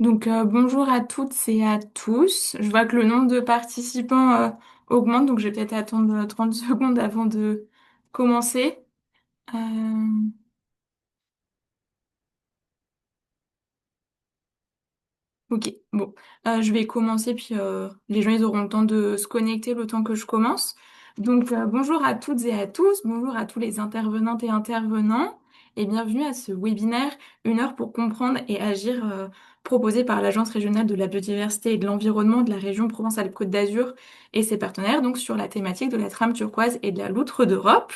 Bonjour à toutes et à tous. Je vois que le nombre de participants augmente, donc je vais peut-être attendre 30 secondes avant de commencer. Euh, Ok, bon, je vais commencer, puis les gens ils auront le temps de se connecter le temps que je commence. Bonjour à toutes et à tous, bonjour à tous les intervenantes et intervenants, et bienvenue à ce webinaire Une heure pour comprendre et agir, proposé par l'Agence régionale de la biodiversité et de l'environnement de la région Provence-Alpes-Côte d'Azur et ses partenaires, donc sur la thématique de la trame turquoise et de la loutre d'Europe.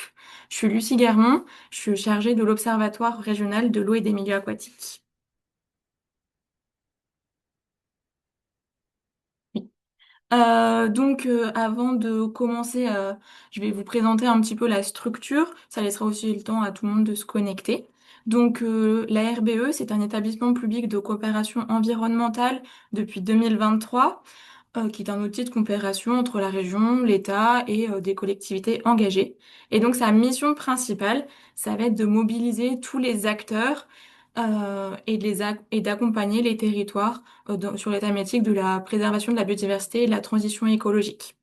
Je suis Lucie Guermont, je suis chargée de l'Observatoire régional de l'eau et des milieux aquatiques. Avant de commencer, je vais vous présenter un petit peu la structure. Ça laissera aussi le temps à tout le monde de se connecter. La RBE, c'est un établissement public de coopération environnementale depuis 2023, qui est un outil de coopération entre la région, l'État et des collectivités engagées. Et donc, sa mission principale, ça va être de mobiliser tous les acteurs et d'accompagner les territoires sur les thématiques de la préservation de la biodiversité et de la transition écologique.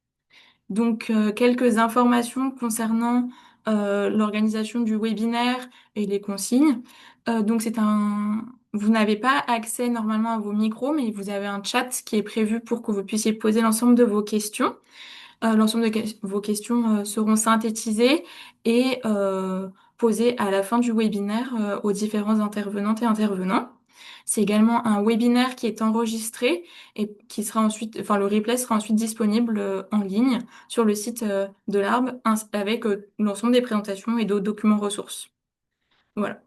Quelques informations concernant l'organisation du webinaire et les consignes. Vous n'avez pas accès normalement à vos micros, mais vous avez un chat qui est prévu pour que vous puissiez poser l'ensemble de vos questions. L'ensemble de vos questions seront synthétisées et posées à la fin du webinaire aux différents intervenantes et intervenants. C'est également un webinaire qui est enregistré et qui sera ensuite, enfin le replay sera ensuite disponible en ligne sur le site de l'Arbre avec l'ensemble des présentations et d'autres documents ressources. Voilà.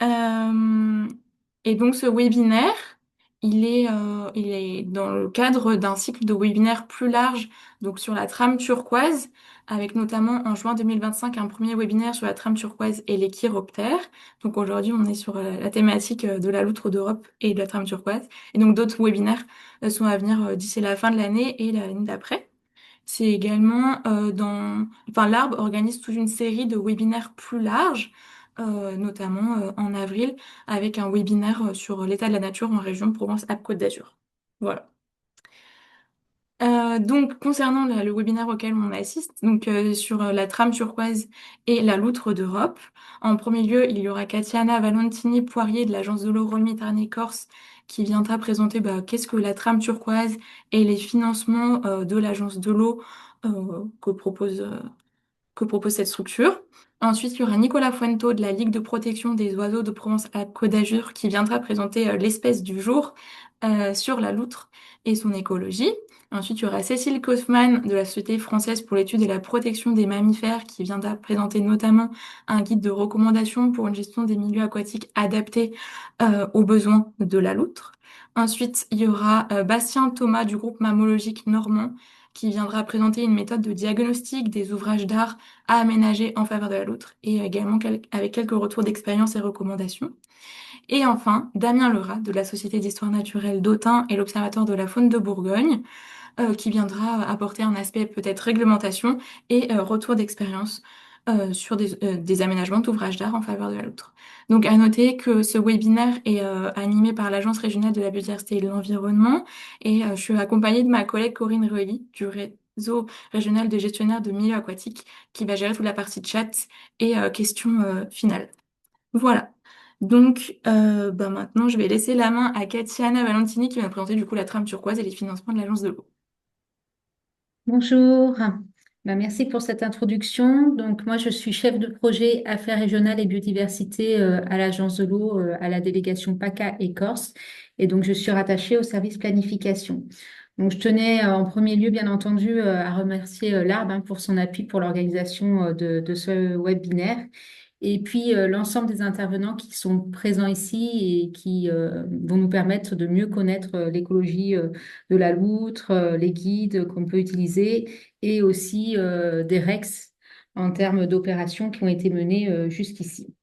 Euh, Ce webinaire, il est dans le cadre d'un cycle de webinaires plus large, donc sur la trame turquoise, avec notamment en juin 2025 un premier webinaire sur la trame turquoise et les chiroptères. Donc aujourd'hui, on est sur la thématique de la loutre d'Europe et de la trame turquoise. Et donc d'autres webinaires sont à venir d'ici la fin de l'année et l'année d'après. C'est également l'Arbre organise toute une série de webinaires plus larges, notamment en avril, avec un webinaire sur l'état de la nature en région Provence-Alpes-Côte d'Azur. Voilà. Concernant le webinaire auquel on assiste, sur la trame turquoise et la loutre d'Europe, en premier lieu, il y aura Katiana Valentini-Poirier de l'agence de l'eau Rhône-Méditerranée-Corse qui viendra présenter qu'est-ce que la trame turquoise et les financements de l'agence de l'eau que propose cette structure. Ensuite, il y aura Nicolas Fuento de la Ligue de protection des oiseaux de Provence-Alpes-Côte d'Azur qui viendra présenter l'espèce du jour sur la loutre et son écologie. Ensuite, il y aura Cécile Kaufmann de la Société française pour l'étude et la protection des mammifères qui viendra présenter notamment un guide de recommandation pour une gestion des milieux aquatiques adaptés aux besoins de la loutre. Ensuite, il y aura Bastien Thomas du groupe mammalogique normand qui viendra présenter une méthode de diagnostic des ouvrages d'art à aménager en faveur de la loutre et également avec quelques retours d'expérience et recommandations. Et enfin, Damien Lerat de la Société d'histoire naturelle d'Autun et l'Observatoire de la faune de Bourgogne qui viendra apporter un aspect peut-être réglementation et retour d'expérience sur des aménagements d'ouvrages d'art en faveur de la loutre. Donc à noter que ce webinaire est animé par l'Agence régionale de la biodiversité et de l'environnement et je suis accompagnée de ma collègue Corinne Reuilly du réseau régional de gestionnaires de milieux aquatiques qui va gérer toute la partie chat et questions finales. Voilà. Maintenant, je vais laisser la main à Katiana Valentini qui va nous présenter du coup la trame turquoise et les financements de l'Agence de l'eau. Bonjour. Merci pour cette introduction. Donc, moi, je suis chef de projet Affaires régionales et biodiversité à l'Agence de l'eau, à la délégation PACA et Corse. Et donc, je suis rattachée au service planification. Donc, je tenais en premier lieu, bien entendu, à remercier l'ARB pour son appui pour l'organisation de ce webinaire. Et puis, l'ensemble des intervenants qui sont présents ici et qui vont nous permettre de mieux connaître l'écologie de la loutre, les guides qu'on peut utiliser et aussi des REX en termes d'opérations qui ont été menées jusqu'ici.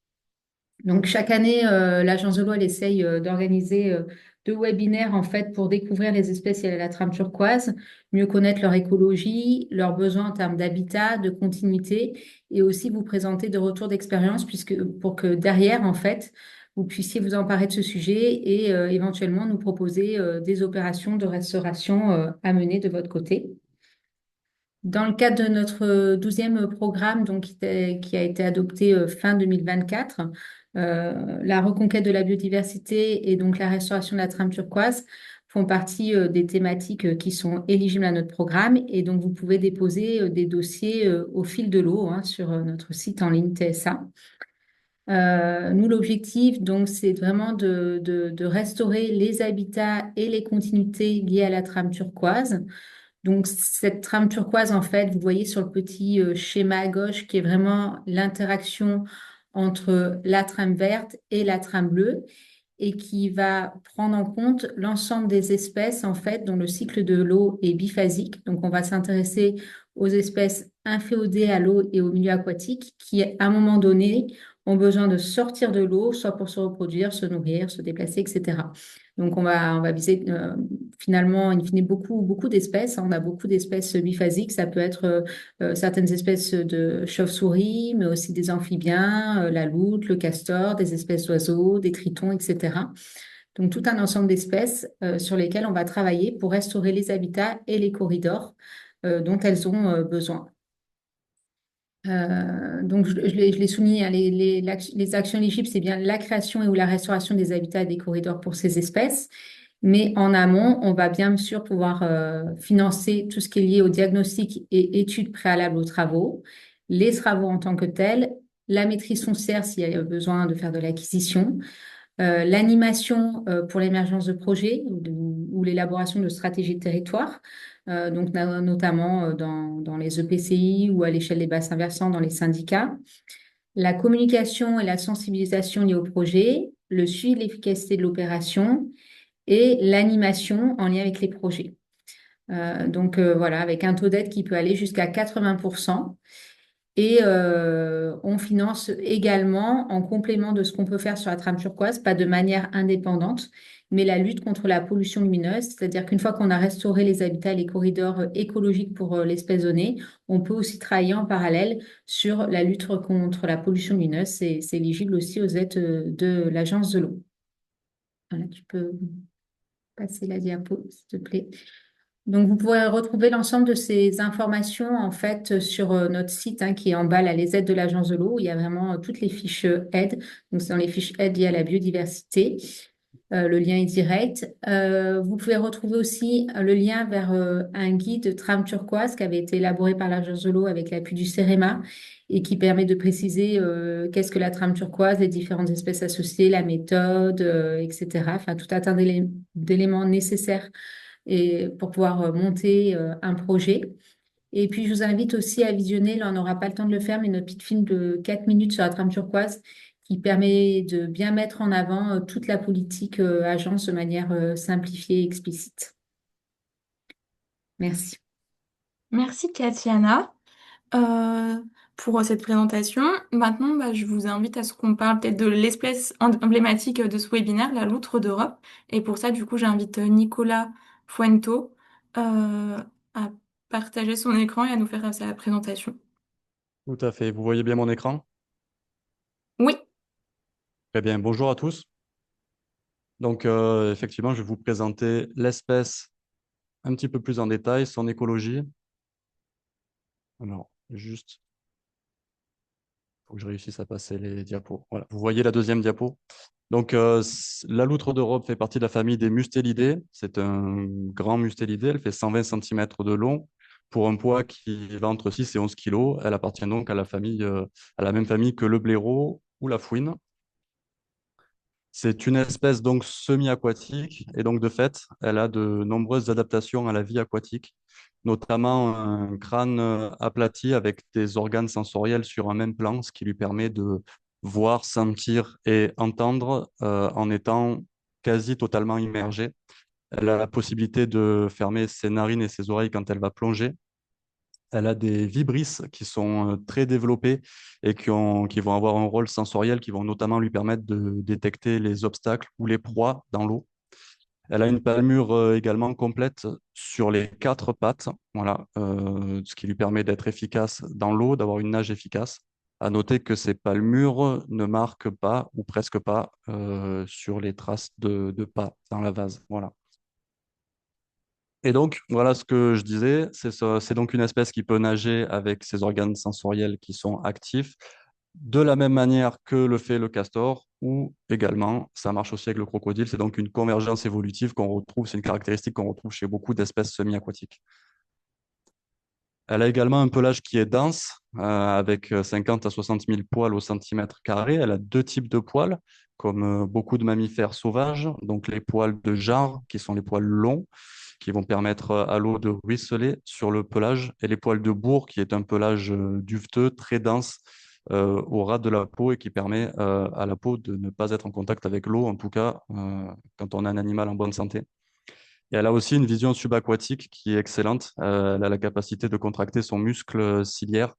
Donc, chaque année, l'Agence de l'eau, elle essaye d'organiser deux webinaires en fait pour découvrir les espèces et la trame turquoise, mieux connaître leur écologie, leurs besoins en termes d'habitat, de continuité et aussi vous présenter des retours d'expérience puisque pour que derrière, en fait, vous puissiez vous emparer de ce sujet et éventuellement nous proposer des opérations de restauration à mener de votre côté. Dans le cadre de notre 12e programme, donc, qui a été adopté fin 2024, la reconquête de la biodiversité et donc la restauration de la trame turquoise font partie des thématiques qui sont éligibles à notre programme. Et donc, vous pouvez déposer des dossiers au fil de l'eau hein, sur notre site en ligne TSA. Nous, l'objectif, donc, c'est vraiment de restaurer les habitats et les continuités liées à la trame turquoise. Donc, cette trame turquoise, en fait, vous voyez sur le petit schéma à gauche qui est vraiment l'interaction entre la trame verte et la trame bleue et qui va prendre en compte l'ensemble des espèces, en fait, dont le cycle de l'eau est biphasique. Donc, on va s'intéresser aux espèces inféodées à l'eau et au milieu aquatique qui, à un moment donné, ont besoin de sortir de l'eau, soit pour se reproduire, se nourrir, se déplacer, etc. Donc, on va viser finalement, in fine, beaucoup d'espèces. On a beaucoup d'espèces biphasiques. Ça peut être certaines espèces de chauves-souris, mais aussi des amphibiens, la loutre, le castor, des espèces d'oiseaux, des tritons, etc. Donc, tout un ensemble d'espèces sur lesquelles on va travailler pour restaurer les habitats et les corridors dont elles ont besoin. Donc, je l'ai souligné, hein, les actions éligibles, c'est bien la création et ou la restauration des habitats et des corridors pour ces espèces. Mais en amont, on va bien sûr pouvoir financer tout ce qui est lié au diagnostic et études préalables aux travaux, les travaux en tant que tels, la maîtrise foncière s'il y a besoin de faire de l'acquisition, l'animation pour l'émergence de projets ou l'élaboration de stratégies de territoire, donc notamment dans les EPCI ou à l'échelle des bassins versants dans les syndicats, la communication et la sensibilisation liées au projet, le suivi de l'efficacité de l'opération et l'animation en lien avec les projets. Donc voilà, avec un taux d'aide qui peut aller jusqu'à 80%. Et on finance également, en complément de ce qu'on peut faire sur la trame turquoise, pas de manière indépendante, mais la lutte contre la pollution lumineuse, c'est-à-dire qu'une fois qu'on a restauré les habitats et les corridors écologiques pour l'espèce donnée, on peut aussi travailler en parallèle sur la lutte contre la pollution lumineuse. C'est éligible aussi aux aides de l'Agence de l'eau. Voilà, tu peux passer la diapo, s'il te plaît. Donc, vous pourrez retrouver l'ensemble de ces informations en fait sur notre site hein, qui est en bas, là, les aides de l'Agence de l'eau. Il y a vraiment toutes les fiches aides. Donc, c'est dans les fiches aides liées à la biodiversité. Le lien est direct. Vous pouvez retrouver aussi le lien vers un guide trame turquoise qui avait été élaboré par l'Agence de l'eau avec l'appui du CEREMA et qui permet de préciser qu'est-ce que la trame turquoise, les différentes espèces associées, la méthode, etc. Enfin, tout un tas d'éléments nécessaires et pour pouvoir monter un projet. Et puis, je vous invite aussi à visionner, là, on n'aura pas le temps de le faire, mais notre petit film de 4 minutes sur la trame turquoise qui permet de bien mettre en avant toute la politique agence de manière simplifiée et explicite. Merci. Merci Katiana pour cette présentation. Maintenant, je vous invite à ce qu'on parle peut-être de l'espèce emblématique de ce webinaire, la loutre d'Europe. Et pour ça, du coup, j'invite Nicolas Fuento à partager son écran et à nous faire sa présentation. Tout à fait. Vous voyez bien mon écran? Oui, Très bien. Bonjour à tous. Donc, effectivement, je vais vous présenter l'espèce un petit peu plus en détail, son écologie. Alors, juste, il faut que je réussisse à passer les diapos. Voilà, vous voyez la deuxième diapo. Donc, la loutre d'Europe fait partie de la famille des mustélidés. C'est un grand mustélidé. Elle fait 120 cm de long pour un poids qui va entre 6 et 11 kg. Elle appartient donc à la famille, à la même famille que le blaireau ou la fouine. C'est une espèce donc semi-aquatique et donc de fait, elle a de nombreuses adaptations à la vie aquatique, notamment un crâne aplati avec des organes sensoriels sur un même plan, ce qui lui permet de voir, sentir et entendre en étant quasi totalement immergée. Elle a la possibilité de fermer ses narines et ses oreilles quand elle va plonger. Elle a des vibrisses qui sont très développées et qui vont avoir un rôle sensoriel, qui vont notamment lui permettre de détecter les obstacles ou les proies dans l'eau. Elle a une palmure également complète sur les quatre pattes, voilà, ce qui lui permet d'être efficace dans l'eau, d'avoir une nage efficace. À noter que ces palmures ne marquent pas, ou presque pas, sur les traces de pas dans la vase. Voilà. Et donc, voilà ce que je disais, c'est donc une espèce qui peut nager avec ses organes sensoriels qui sont actifs, de la même manière que le fait le castor, ou également, ça marche aussi avec le crocodile, c'est donc une convergence évolutive qu'on retrouve, c'est une caractéristique qu'on retrouve chez beaucoup d'espèces semi-aquatiques. Elle a également un pelage qui est dense, avec 50 à 60 000 poils au centimètre carré. Elle a deux types de poils, comme beaucoup de mammifères sauvages, donc les poils de jarre, qui sont les poils longs, qui vont permettre à l'eau de ruisseler sur le pelage, et les poils de bourre, qui est un pelage duveteux, très dense, au ras de la peau et qui permet à la peau de ne pas être en contact avec l'eau, en tout cas quand on a un animal en bonne santé. Et elle a aussi une vision subaquatique qui est excellente. Elle a la capacité de contracter son muscle ciliaire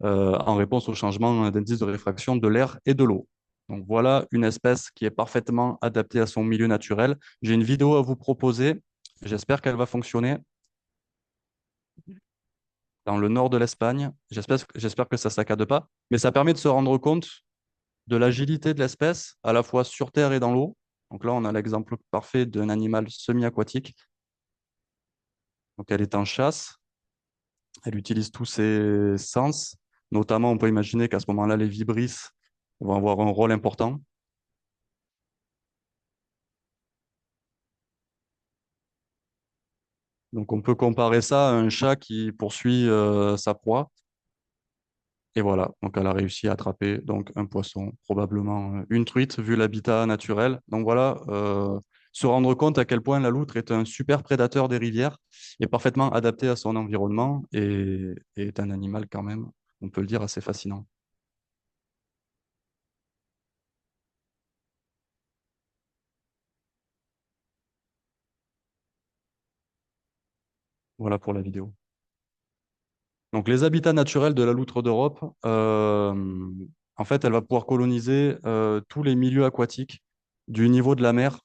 en réponse au changement d'indice de réfraction de l'air et de l'eau. Donc voilà une espèce qui est parfaitement adaptée à son milieu naturel. J'ai une vidéo à vous proposer. J'espère qu'elle va fonctionner dans le nord de l'Espagne. J'espère que ça ne saccade pas. Mais ça permet de se rendre compte de l'agilité de l'espèce, à la fois sur terre et dans l'eau. Donc là, on a l'exemple parfait d'un animal semi-aquatique. Donc elle est en chasse. Elle utilise tous ses sens. Notamment, on peut imaginer qu'à ce moment-là, les vibrisses vont avoir un rôle important. Donc, on peut comparer ça à un chat qui poursuit sa proie. Et voilà, donc elle a réussi à attraper donc un poisson, probablement une truite, vu l'habitat naturel. Donc voilà, se rendre compte à quel point la loutre est un super prédateur des rivières, est parfaitement adapté à son environnement et est un animal quand même, on peut le dire, assez fascinant. Voilà pour la vidéo. Donc, les habitats naturels de la loutre d'Europe, en fait, elle va pouvoir coloniser tous les milieux aquatiques, du niveau de la mer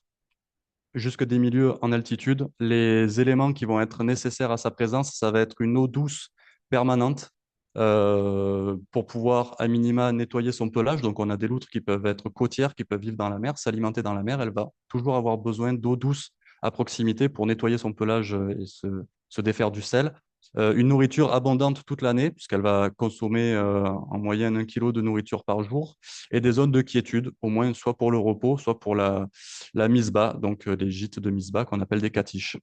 jusque des milieux en altitude. Les éléments qui vont être nécessaires à sa présence, ça va être une eau douce permanente pour pouvoir, à minima, nettoyer son pelage. Donc, on a des loutres qui peuvent être côtières, qui peuvent vivre dans la mer, s'alimenter dans la mer. Elle va toujours avoir besoin d'eau douce à proximité pour nettoyer son pelage et se défaire du sel. Une nourriture abondante toute l'année, puisqu'elle va consommer en moyenne 1 kilo de nourriture par jour, et des zones de quiétude, au moins soit pour le repos, soit pour la mise bas, donc les gîtes de mise bas qu'on appelle des catiches.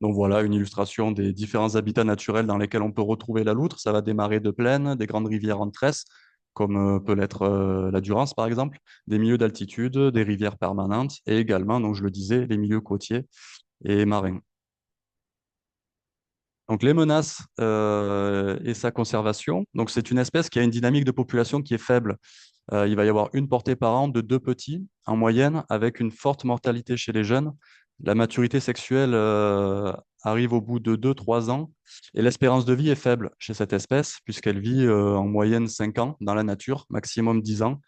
Donc voilà une illustration des différents habitats naturels dans lesquels on peut retrouver la loutre. Ça va démarrer de plaines, des grandes rivières en tresse, comme peut l'être la Durance par exemple, des milieux d'altitude, des rivières permanentes et également, donc je le disais, les milieux côtiers et marins. Donc les menaces et sa conservation. Donc c'est une espèce qui a une dynamique de population qui est faible. Il va y avoir une portée par an de deux petits en moyenne, avec une forte mortalité chez les jeunes. La maturité sexuelle arrive au bout de 2 3 ans et l'espérance de vie est faible chez cette espèce puisqu'elle vit en moyenne 5 ans dans la nature, maximum 10 ans.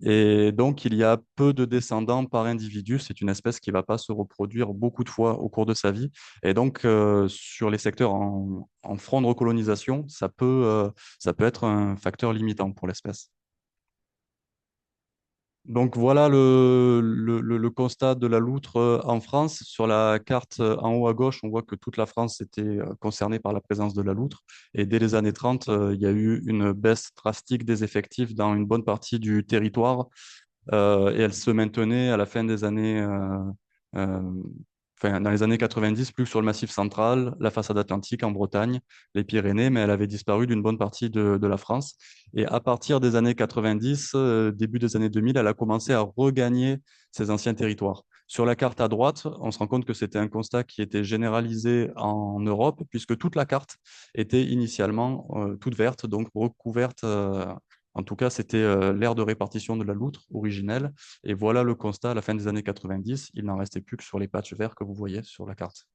Et donc, il y a peu de descendants par individu. C'est une espèce qui ne va pas se reproduire beaucoup de fois au cours de sa vie. Et donc, sur les secteurs en front de recolonisation, ça peut être un facteur limitant pour l'espèce. Donc voilà le constat de la loutre en France. Sur la carte en haut à gauche, on voit que toute la France était concernée par la présence de la loutre. Et dès les années 30, il y a eu une baisse drastique des effectifs dans une bonne partie du territoire. Et elle se maintenait à la fin des années, euh, enfin, dans les années 90, plus sur le Massif central, la façade atlantique en Bretagne, les Pyrénées, mais elle avait disparu d'une bonne partie de la France. Et à partir des années 90, début des années 2000, elle a commencé à regagner ses anciens territoires. Sur la carte à droite, on se rend compte que c'était un constat qui était généralisé en Europe, puisque toute la carte était initialement toute verte, donc recouverte. En tout cas, c'était l'aire de répartition de la loutre originelle. Et voilà le constat à la fin des années 90. Il n'en restait plus que sur les patchs verts que vous voyez sur la carte.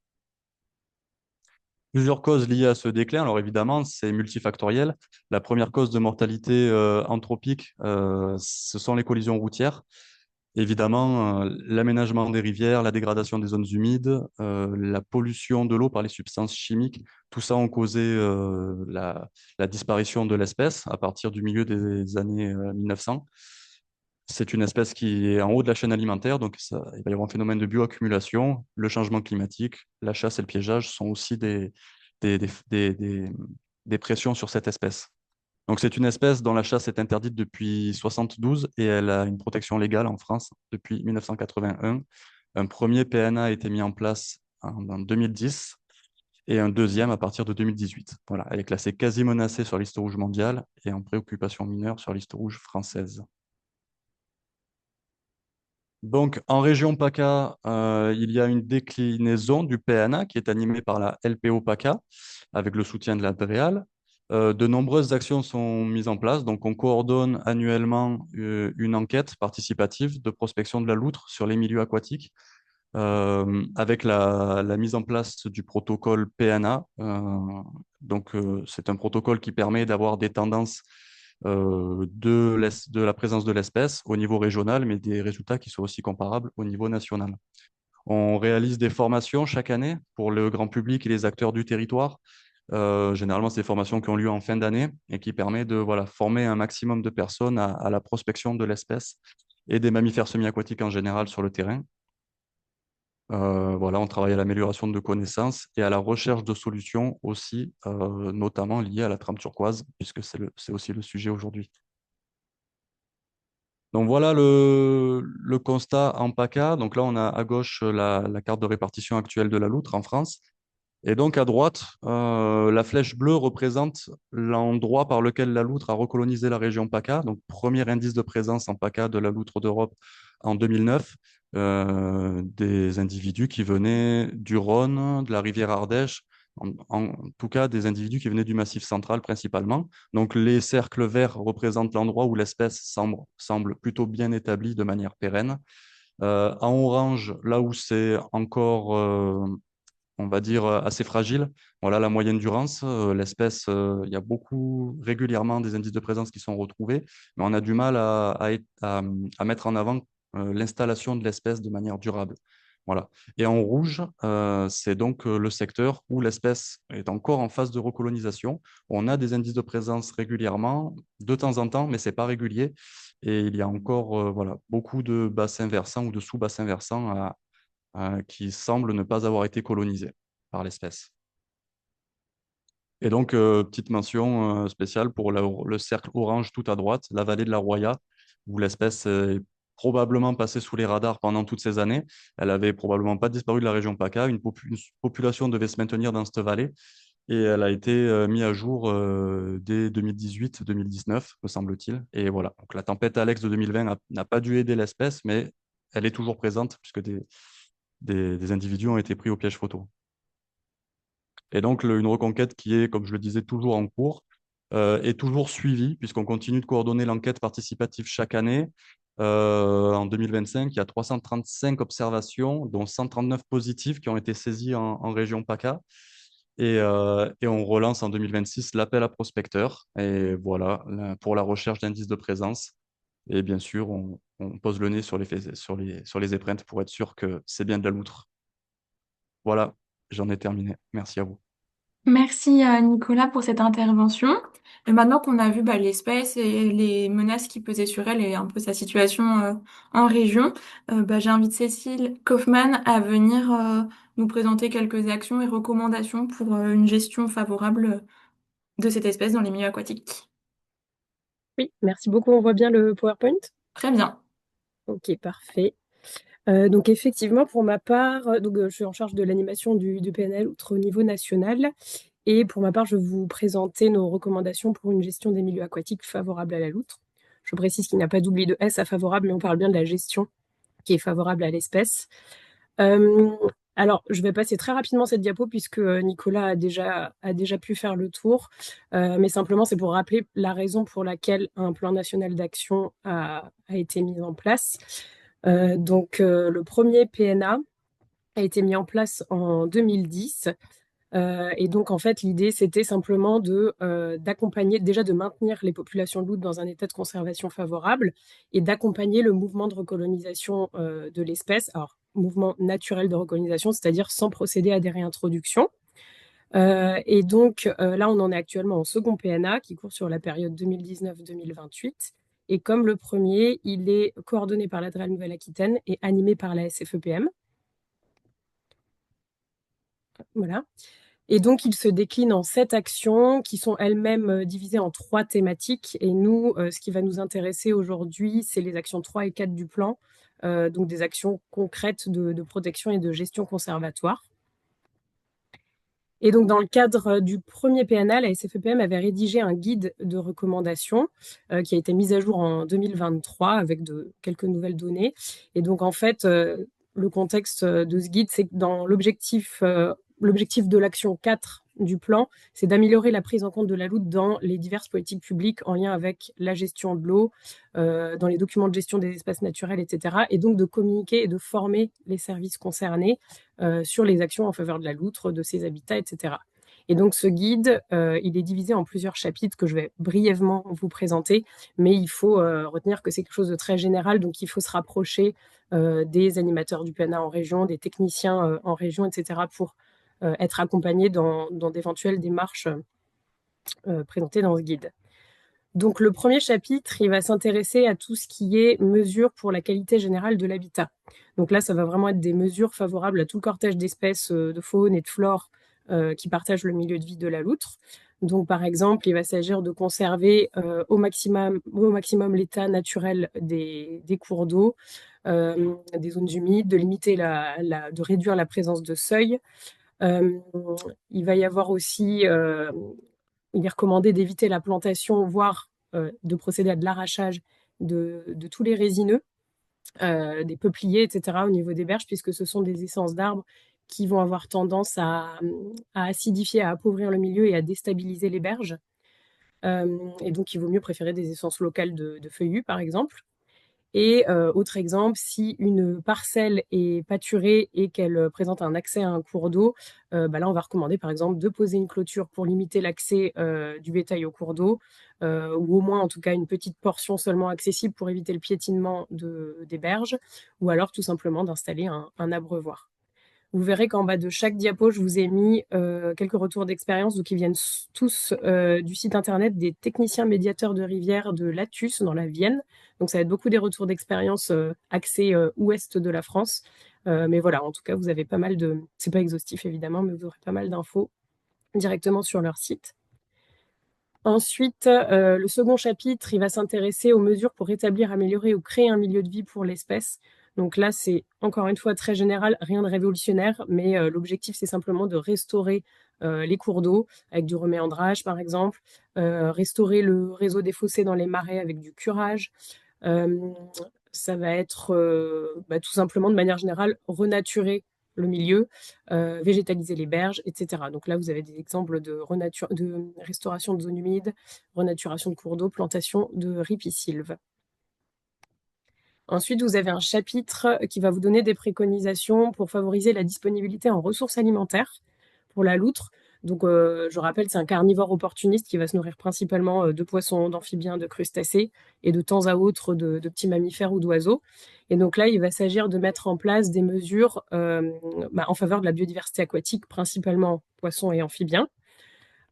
Plusieurs causes liées à ce déclin. Alors évidemment, c'est multifactoriel. La première cause de mortalité anthropique, ce sont les collisions routières. Évidemment, l'aménagement des rivières, la dégradation des zones humides, la pollution de l'eau par les substances chimiques Tout ça ont causé la disparition de l'espèce à partir du milieu des années 1900. C'est une espèce qui est en haut de la chaîne alimentaire, donc il va y avoir un phénomène de bioaccumulation. Le changement climatique, la chasse et le piégeage sont aussi des, des, des, des- des pressions sur cette espèce. Donc c'est une espèce dont la chasse est interdite depuis 72 et elle a une protection légale en France depuis 1981. Un premier PNA a été mis en place en 2010 et un deuxième à partir de 2018. Voilà, elle est classée quasi menacée sur la liste rouge mondiale et en préoccupation mineure sur la liste rouge française. Donc, en région PACA, il y a une déclinaison du PNA qui est animée par la LPO PACA avec le soutien de la DREAL. De nombreuses actions sont mises en place. Donc, on coordonne annuellement une enquête participative de prospection de la loutre sur les milieux aquatiques avec la mise en place du protocole PNA. C'est un protocole qui permet d'avoir des tendances de la présence de l'espèce au niveau régional, mais des résultats qui sont aussi comparables au niveau national. On réalise des formations chaque année pour le grand public et les acteurs du territoire. Généralement, c'est des formations qui ont lieu en fin d'année et qui permettent de former un maximum de personnes à la prospection de l'espèce et des mammifères semi-aquatiques en général sur le terrain. On travaille à l'amélioration de connaissances et à la recherche de solutions aussi, notamment liées à la trame turquoise, puisque c'est aussi le sujet aujourd'hui. Donc voilà le constat en PACA. Donc là, on a à gauche la carte de répartition actuelle de la loutre en France. Et donc à droite, la flèche bleue représente l'endroit par lequel la loutre a recolonisé la région PACA. Donc premier indice de présence en PACA de la loutre d'Europe en 2009. Des individus qui venaient du Rhône, de la rivière Ardèche, en tout cas des individus qui venaient du Massif central principalement. Donc les cercles verts représentent l'endroit où l'espèce semble plutôt bien établie de manière pérenne. En orange, là où c'est encore on va dire, assez fragile. Voilà la moyenne durance. L'espèce, il y a beaucoup régulièrement des indices de présence qui sont retrouvés, mais on a du mal à mettre en avant l'installation de l'espèce de manière durable. Voilà. Et en rouge, c'est donc le secteur où l'espèce est encore en phase de recolonisation. On a des indices de présence régulièrement, de temps en temps, mais ce n'est pas régulier. Et il y a encore beaucoup de bassins versants ou de sous-bassins versants qui semblent ne pas avoir été colonisés par l'espèce. Et donc, petite mention spéciale pour le cercle orange tout à droite, la vallée de la Roya, où l'espèce est probablement passée sous les radars pendant toutes ces années. Elle avait probablement pas disparu de la région PACA. Une population devait se maintenir dans cette vallée et elle a été mise à jour dès 2018-2019, me semble-t-il. Et voilà, donc la tempête Alex de 2020 n'a pas dû aider l'espèce, mais elle est toujours présente puisque des individus ont été pris au piège photo. Et donc, une reconquête qui est, comme je le disais, toujours en cours et toujours suivie, puisqu'on continue de coordonner l'enquête participative chaque année. En 2025, il y a 335 observations, dont 139 positives qui ont été saisies en région PACA. Et on relance en 2026 l'appel à prospecteurs. Et voilà, pour la recherche d'indices de présence. Et bien sûr, on pose le nez sur les épreintes pour être sûr que c'est bien de la loutre. Voilà, j'en ai terminé. Merci à vous. Merci à Nicolas pour cette intervention. Et maintenant qu'on a vu l'espèce et les menaces qui pesaient sur elle et un peu sa situation en région, j'invite Cécile Kaufmann à venir nous présenter quelques actions et recommandations pour une gestion favorable de cette espèce dans les milieux aquatiques. Oui, merci beaucoup. On voit bien le PowerPoint. Très bien. Ok, parfait. Donc effectivement, pour ma part, je suis en charge de l'animation du PNL outre au niveau national. Et pour ma part, je vais vous présenter nos recommandations pour une gestion des milieux aquatiques favorable à la loutre. Je précise qu'il n'y a pas d'oubli de S à favorable, mais on parle bien de la gestion qui est favorable à l'espèce. Euh, alors, je vais passer très rapidement cette diapo puisque Nicolas a déjà pu faire le tour. Mais simplement, c'est pour rappeler la raison pour laquelle un plan national d'action a été mis en place. Le premier PNA a été mis en place en 2010. Et donc, en fait, l'idée, c'était simplement d'accompagner, déjà de maintenir les populations de loutres dans un état de conservation favorable et d'accompagner le mouvement de recolonisation de l'espèce. Alors, mouvement naturel de recolonisation, c'est-à-dire sans procéder à des réintroductions. Et donc là, on en est actuellement en second PNA qui court sur la période 2019-2028. Et comme le premier, il est coordonné par la DREL Nouvelle-Aquitaine et animé par la SFEPM. Voilà. Et donc, il se décline en 7 actions qui sont elles-mêmes divisées en 3 thématiques. Et nous, ce qui va nous intéresser aujourd'hui, c'est les actions 3 et 4 du plan, donc des actions concrètes de protection et de gestion conservatoire. Et donc, dans le cadre du premier PNA, la SFEPM avait rédigé un guide de recommandations qui a été mis à jour en 2023 avec quelques nouvelles données. Et donc, en fait, le contexte de ce guide, c'est que dans l'objectif de l'action 4 du plan, c'est d'améliorer la prise en compte de la loutre dans les diverses politiques publiques en lien avec la gestion de l'eau, dans les documents de gestion des espaces naturels, etc. Et donc de communiquer et de former les services concernés sur les actions en faveur de la loutre, de ses habitats, etc. Et donc ce guide, il est divisé en plusieurs chapitres que je vais brièvement vous présenter, mais il faut retenir que c'est quelque chose de très général, donc il faut se rapprocher des animateurs du PNA en région, des techniciens en région, etc., pour être accompagné dans d'éventuelles démarches présentées dans ce guide. Donc le premier chapitre, il va s'intéresser à tout ce qui est mesures pour la qualité générale de l'habitat. Donc là, ça va vraiment être des mesures favorables à tout le cortège d'espèces de faune et de flore qui partagent le milieu de vie de la loutre. Donc par exemple, il va s'agir de conserver au maximum l'état naturel des cours d'eau, des zones humides, de limiter de réduire la présence de seuil. Il va y avoir aussi, il est recommandé d'éviter la plantation, voire de procéder à de l'arrachage de tous les résineux, des peupliers, etc., au niveau des berges, puisque ce sont des essences d'arbres qui vont avoir tendance à acidifier, à appauvrir le milieu et à déstabiliser les berges. Et donc, il vaut mieux préférer des essences locales de feuillus, par exemple. Et autre exemple, si une parcelle est pâturée et qu'elle présente un accès à un cours d'eau, là, on va recommander par exemple de poser une clôture pour limiter l'accès du bétail au cours d'eau, ou au moins en tout cas une petite portion seulement accessible pour éviter le piétinement des berges, ou alors tout simplement d'installer un abreuvoir. Vous verrez qu'en bas de chaque diapo, je vous ai mis quelques retours d'expérience, donc ils viennent tous du site internet des techniciens médiateurs de rivière de Latus dans la Vienne. Donc ça va être beaucoup des retours d'expérience axés ouest de la France. Mais voilà, en tout cas, vous avez pas mal de... C'est pas exhaustif évidemment, mais vous aurez pas mal d'infos directement sur leur site. Ensuite, le second chapitre, il va s'intéresser aux mesures pour rétablir, améliorer ou créer un milieu de vie pour l'espèce. Donc là, c'est encore une fois très général, rien de révolutionnaire, mais l'objectif, c'est simplement de restaurer les cours d'eau avec du reméandrage, par exemple, restaurer le réseau des fossés dans les marais avec du curage. Ça va être tout simplement, de manière générale, renaturer le milieu, végétaliser les berges, etc. Donc là, vous avez des exemples de restauration de zones humides, renaturation de cours d'eau, plantation de ripisylves. Ensuite, vous avez un chapitre qui va vous donner des préconisations pour favoriser la disponibilité en ressources alimentaires pour la loutre. Donc, je rappelle, c'est un carnivore opportuniste qui va se nourrir principalement de poissons, d'amphibiens, de crustacés et de temps à autre de petits mammifères ou d'oiseaux. Et donc là, il va s'agir de mettre en place des mesures en faveur de la biodiversité aquatique, principalement poissons et amphibiens.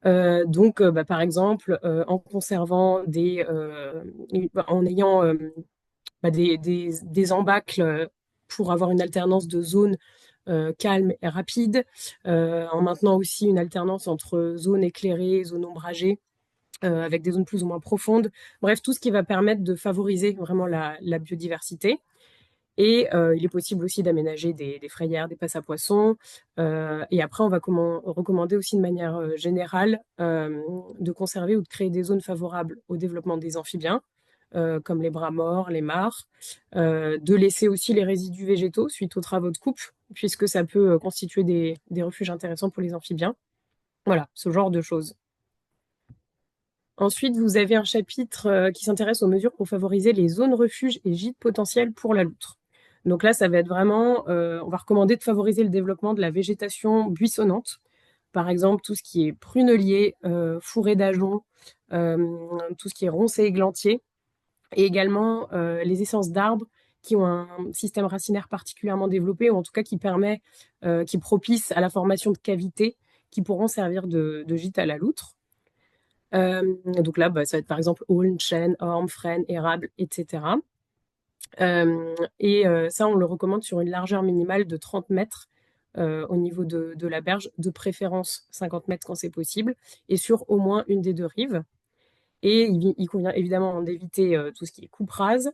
Par exemple, en conservant en ayant des embâcles pour avoir une alternance de zones calmes et rapides, en maintenant aussi une alternance entre zones éclairées, zones ombragées, avec des zones plus ou moins profondes. Bref, tout ce qui va permettre de favoriser vraiment la biodiversité. Et il est possible aussi d'aménager des frayères, des passes à poissons. Et après, on va recommander aussi de manière générale de conserver ou de créer des zones favorables au développement des amphibiens, comme les bras morts, les mares, de laisser aussi les résidus végétaux suite aux travaux de coupe, puisque ça peut constituer des refuges intéressants pour les amphibiens. Voilà, ce genre de choses. Ensuite, vous avez un chapitre qui s'intéresse aux mesures pour favoriser les zones refuges et gîtes potentiels pour la loutre. Donc là, ça va être vraiment, on va recommander de favoriser le développement de la végétation buissonnante. Par exemple, tout ce qui est prunelier, fourré d'ajonc, tout ce qui est ronces et églantier. Et également les essences d'arbres qui ont un système racinaire particulièrement développé, ou en tout cas qui propice à la formation de cavités qui pourront servir de gîte à la loutre. Donc là, ça va être par exemple aulne, chêne, orme, frêne, érable, etc. Ça, on le recommande sur une largeur minimale de 30 mètres au niveau de la berge, de préférence 50 mètres quand c'est possible, et sur au moins une des deux rives. Et il convient évidemment d'éviter tout ce qui est coupe rase.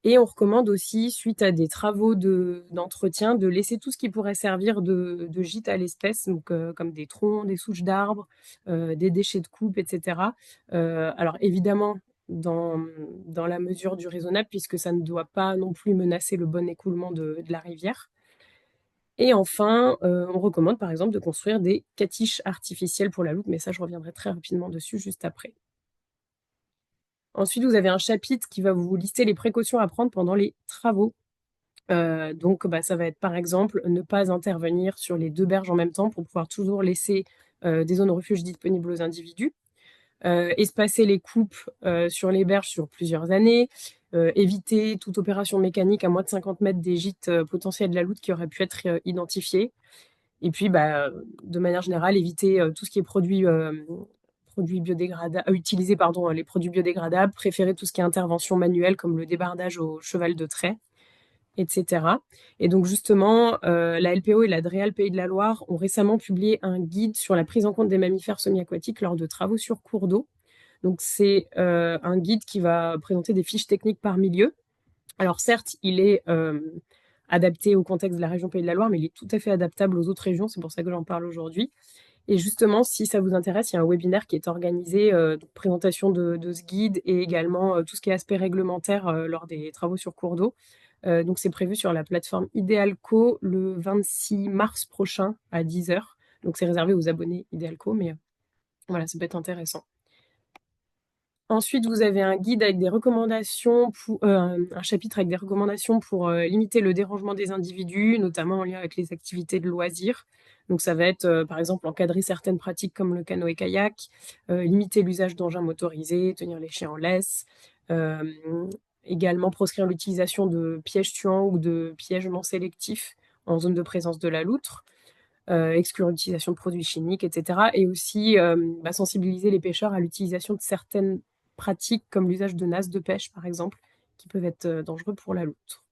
Et on recommande aussi, suite à des travaux d'entretien, de laisser tout ce qui pourrait servir de gîte à l'espèce, donc comme des troncs, des souches d'arbres, des déchets de coupe, etc. Alors évidemment, dans la mesure du raisonnable, puisque ça ne doit pas non plus menacer le bon écoulement de la rivière. Et enfin, on recommande par exemple de construire des catiches artificielles pour la loutre, mais ça, je reviendrai très rapidement dessus juste après. Ensuite, vous avez un chapitre qui va vous lister les précautions à prendre pendant les travaux. Donc, ça va être par exemple ne pas intervenir sur les deux berges en même temps pour pouvoir toujours laisser des zones refuge disponibles aux individus. Espacer les coupes sur les berges sur plusieurs années. Éviter toute opération mécanique à moins de 50 mètres des gîtes potentiels de la loutre qui auraient pu être identifiés. Et puis, de manière générale, éviter tout ce qui est produits biodégradables, utiliser les produits biodégradables, préférer tout ce qui est intervention manuelle comme le débardage au cheval de trait, etc. Et donc justement, la LPO et la DREAL Pays de la Loire ont récemment publié un guide sur la prise en compte des mammifères semi-aquatiques lors de travaux sur cours d'eau. Donc c'est un guide qui va présenter des fiches techniques par milieu. Alors certes, il est adapté au contexte de la région Pays de la Loire, mais il est tout à fait adaptable aux autres régions, c'est pour ça que j'en parle aujourd'hui. Et justement, si ça vous intéresse, il y a un webinaire qui est organisé, donc présentation de ce guide et également tout ce qui est aspect réglementaire lors des travaux sur cours d'eau. Donc c'est prévu sur la plateforme Idealco le 26 mars prochain à 10h. Donc c'est réservé aux abonnés Idealco, mais voilà, ça peut être intéressant. Ensuite, vous avez un guide avec des recommandations, un chapitre avec des recommandations pour limiter le dérangement des individus, notamment en lien avec les activités de loisirs. Donc ça va être, par exemple, encadrer certaines pratiques comme le canoë-kayak, limiter l'usage d'engins motorisés, tenir les chiens en laisse, également proscrire l'utilisation de pièges tuants ou de pièges non sélectifs en zone de présence de la loutre. Exclure l'utilisation de produits chimiques, etc. Et aussi sensibiliser les pêcheurs à l'utilisation de certaines pratiques comme l'usage de nasses de pêche, par exemple, qui peuvent être dangereux pour la loutre.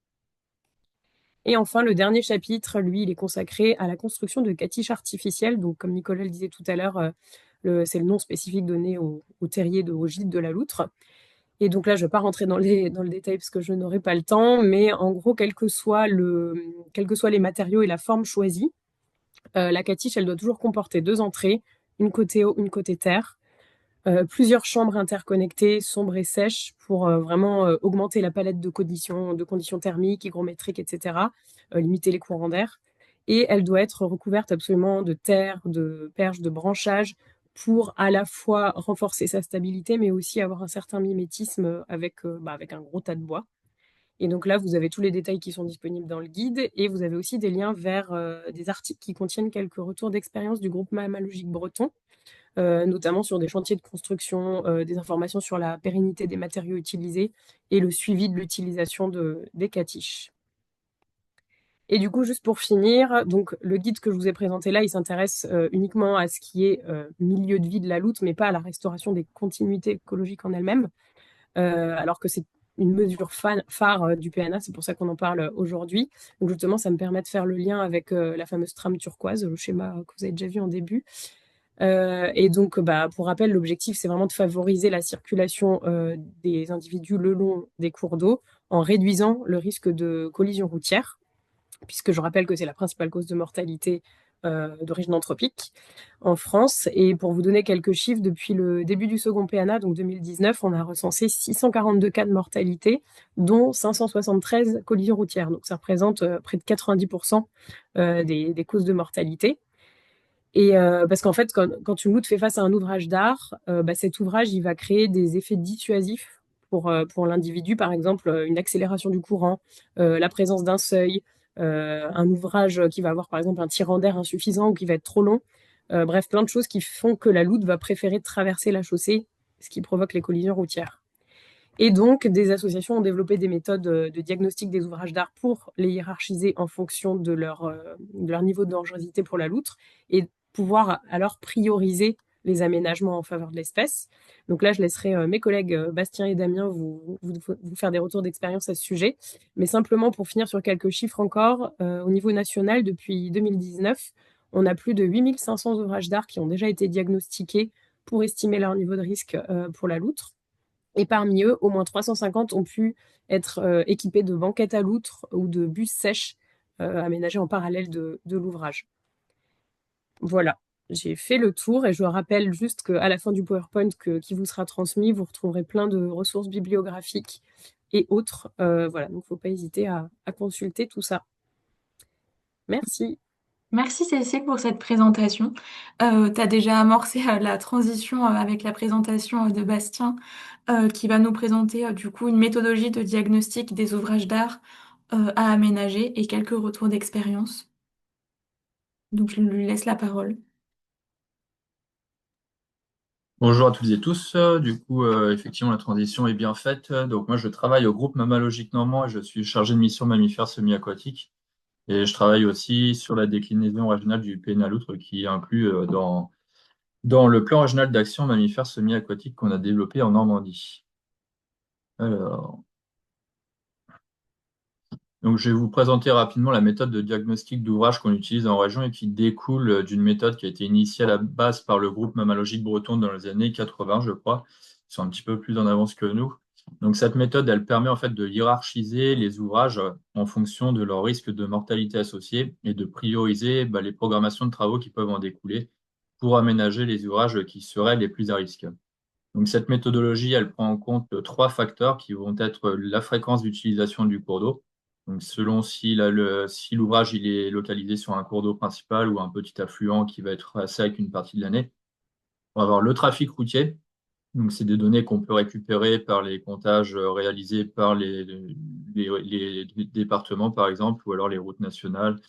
Et enfin, le dernier chapitre, lui, il est consacré à la construction de catiches artificielles. Donc, comme Nicolas le disait tout à l'heure, c'est le nom spécifique donné au terrier au gîte de la loutre. Et donc là, je ne vais pas rentrer dans le détail parce que je n'aurai pas le temps, mais en gros, quels que soient les matériaux et la forme choisie, la catiche, elle doit toujours comporter deux entrées, une côté eau, une côté terre, plusieurs chambres interconnectées, sombres et sèches, pour vraiment augmenter la palette de conditions thermiques, hygrométriques, etc., limiter les courants d'air. Et elle doit être recouverte absolument de terre, de perches, de branchages, pour à la fois renforcer sa stabilité, mais aussi avoir un certain mimétisme avec un gros tas de bois. Et donc là, vous avez tous les détails qui sont disponibles dans le guide et vous avez aussi des liens vers des articles qui contiennent quelques retours d'expérience du groupe mammalogique breton, notamment sur des chantiers de construction, des informations sur la pérennité des matériaux utilisés et le suivi de l'utilisation des catiches. Et du coup, juste pour finir, donc le guide que je vous ai présenté là, il s'intéresse uniquement à ce qui est milieu de vie de la loutre, mais pas à la restauration des continuités écologiques en elles-mêmes, alors que c'est une mesure phare du PNA, c'est pour ça qu'on en parle aujourd'hui. Donc justement, ça me permet de faire le lien avec la fameuse trame turquoise, le schéma que vous avez déjà vu en début. Et donc, pour rappel, l'objectif, c'est vraiment de favoriser la circulation des individus le long des cours d'eau en réduisant le risque de collision routière, puisque je rappelle que c'est la principale cause de mortalité d'origine anthropique en France. Et pour vous donner quelques chiffres, depuis le début du second PNA, donc 2019, on a recensé 642 cas de mortalité, dont 573 collisions routières. Donc ça représente près de 90% des causes de mortalité. Et parce qu'en fait, quand une loutre fait face à un ouvrage d'art, cet ouvrage, il va créer des effets dissuasifs pour l'individu, par exemple une accélération du courant, la présence d'un seuil, un ouvrage qui va avoir par exemple un tirant d'air insuffisant ou qui va être trop long. Bref, plein de choses qui font que la loutre va préférer traverser la chaussée, ce qui provoque les collisions routières. Et donc, des associations ont développé des méthodes de diagnostic des ouvrages d'art pour les hiérarchiser en fonction de leur niveau de dangerosité pour la loutre. Et pouvoir alors prioriser les aménagements en faveur de l'espèce. Donc là, je laisserai mes collègues Bastien et Damien vous faire des retours d'expérience à ce sujet. Mais simplement pour finir sur quelques chiffres encore, au niveau national, depuis 2019, on a plus de 8500 ouvrages d'art qui ont déjà été diagnostiqués pour estimer leur niveau de risque pour la loutre. Et parmi eux, au moins 350 ont pu être équipés de banquettes à loutre ou de bus sèches aménagés en parallèle de l'ouvrage. Voilà, j'ai fait le tour et je rappelle juste qu'à la fin du PowerPoint qui vous sera transmis, vous retrouverez plein de ressources bibliographiques et autres. Voilà, donc il ne faut pas hésiter à consulter tout ça. Merci. Merci Cécile pour cette présentation. Tu as déjà amorcé la transition avec la présentation de Bastien qui va nous présenter du coup une méthodologie de diagnostic des ouvrages d'art à aménager et quelques retours d'expérience. Donc je lui laisse la parole. Bonjour à toutes et tous. Effectivement, la transition est bien faite. Donc, moi, je travaille au groupe Mammalogique Normand et je suis chargé de mission mammifères semi-aquatiques. Et je travaille aussi sur la déclinaison régionale du PNA loutre qui est inclus dans le plan régional d'action mammifères semi-aquatiques qu'on a développé en Normandie. Alors, donc, je vais vous présenter rapidement la méthode de diagnostic d'ouvrage qu'on utilise en région et qui découle d'une méthode qui a été initiée à la base par le groupe Mammalogique Breton dans les années 80, je crois. Ils sont un petit peu plus en avance que nous. Donc, cette méthode, elle permet en fait de hiérarchiser les ouvrages en fonction de leur risque de mortalité associé et de prioriser les programmations de travaux qui peuvent en découler pour aménager les ouvrages qui seraient les plus à risque. Donc, cette méthodologie, elle prend en compte trois facteurs qui vont être la fréquence d'utilisation du cours d'eau. Donc, selon si l'ouvrage il est localisé sur un cours d'eau principal ou un petit affluent qui va être sec une partie de l'année. On va avoir le trafic routier. Donc, c'est des données qu'on peut récupérer par les comptages réalisés par les départements, par exemple, ou alors les routes nationales,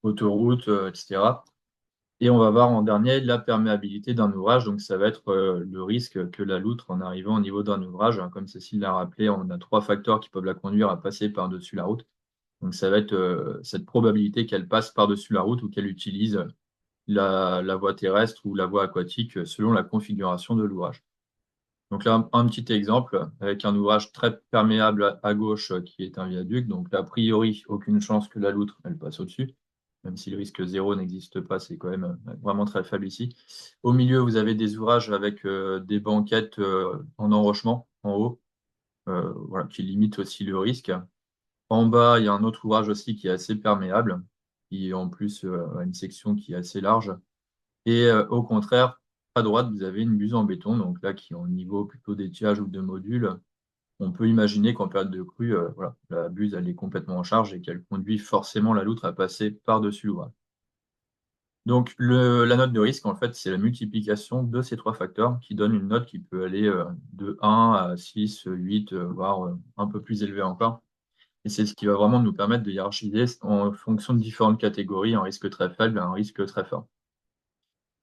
autoroutes, etc. Et on va voir en dernier la perméabilité d'un ouvrage. Donc, ça va être le risque que la loutre, en arrivant au niveau d'un ouvrage, hein, comme Cécile l'a rappelé, on a trois facteurs qui peuvent la conduire à passer par-dessus la route. Donc, ça va être cette probabilité qu'elle passe par-dessus la route ou qu'elle utilise la voie terrestre ou la voie aquatique selon la configuration de l'ouvrage. Donc là, un petit exemple avec un ouvrage très perméable à gauche qui est un viaduc. Donc, là, a priori, aucune chance que la loutre elle passe au-dessus. Même si le risque zéro n'existe pas, c'est quand même vraiment très faible ici. Au milieu, vous avez des ouvrages avec des banquettes en enrochement en haut, voilà, qui limitent aussi le risque. En bas, il y a un autre ouvrage aussi qui est assez perméable, qui en plus a une section qui est assez large. Et au contraire, à droite, vous avez une buse en béton, donc là qui est au niveau plutôt d'étiage ou de module. On peut imaginer qu'en période de crue, voilà, la buse elle est complètement en charge et qu'elle conduit forcément la loutre à passer par-dessus l'ouvrage. Donc la note de risque, en fait, c'est la multiplication de ces trois facteurs qui donne une note qui peut aller de 1 à 6, 8, voire un peu plus élevée encore. Et c'est ce qui va vraiment nous permettre de hiérarchiser en fonction de différentes catégories, un risque très faible et un risque très fort.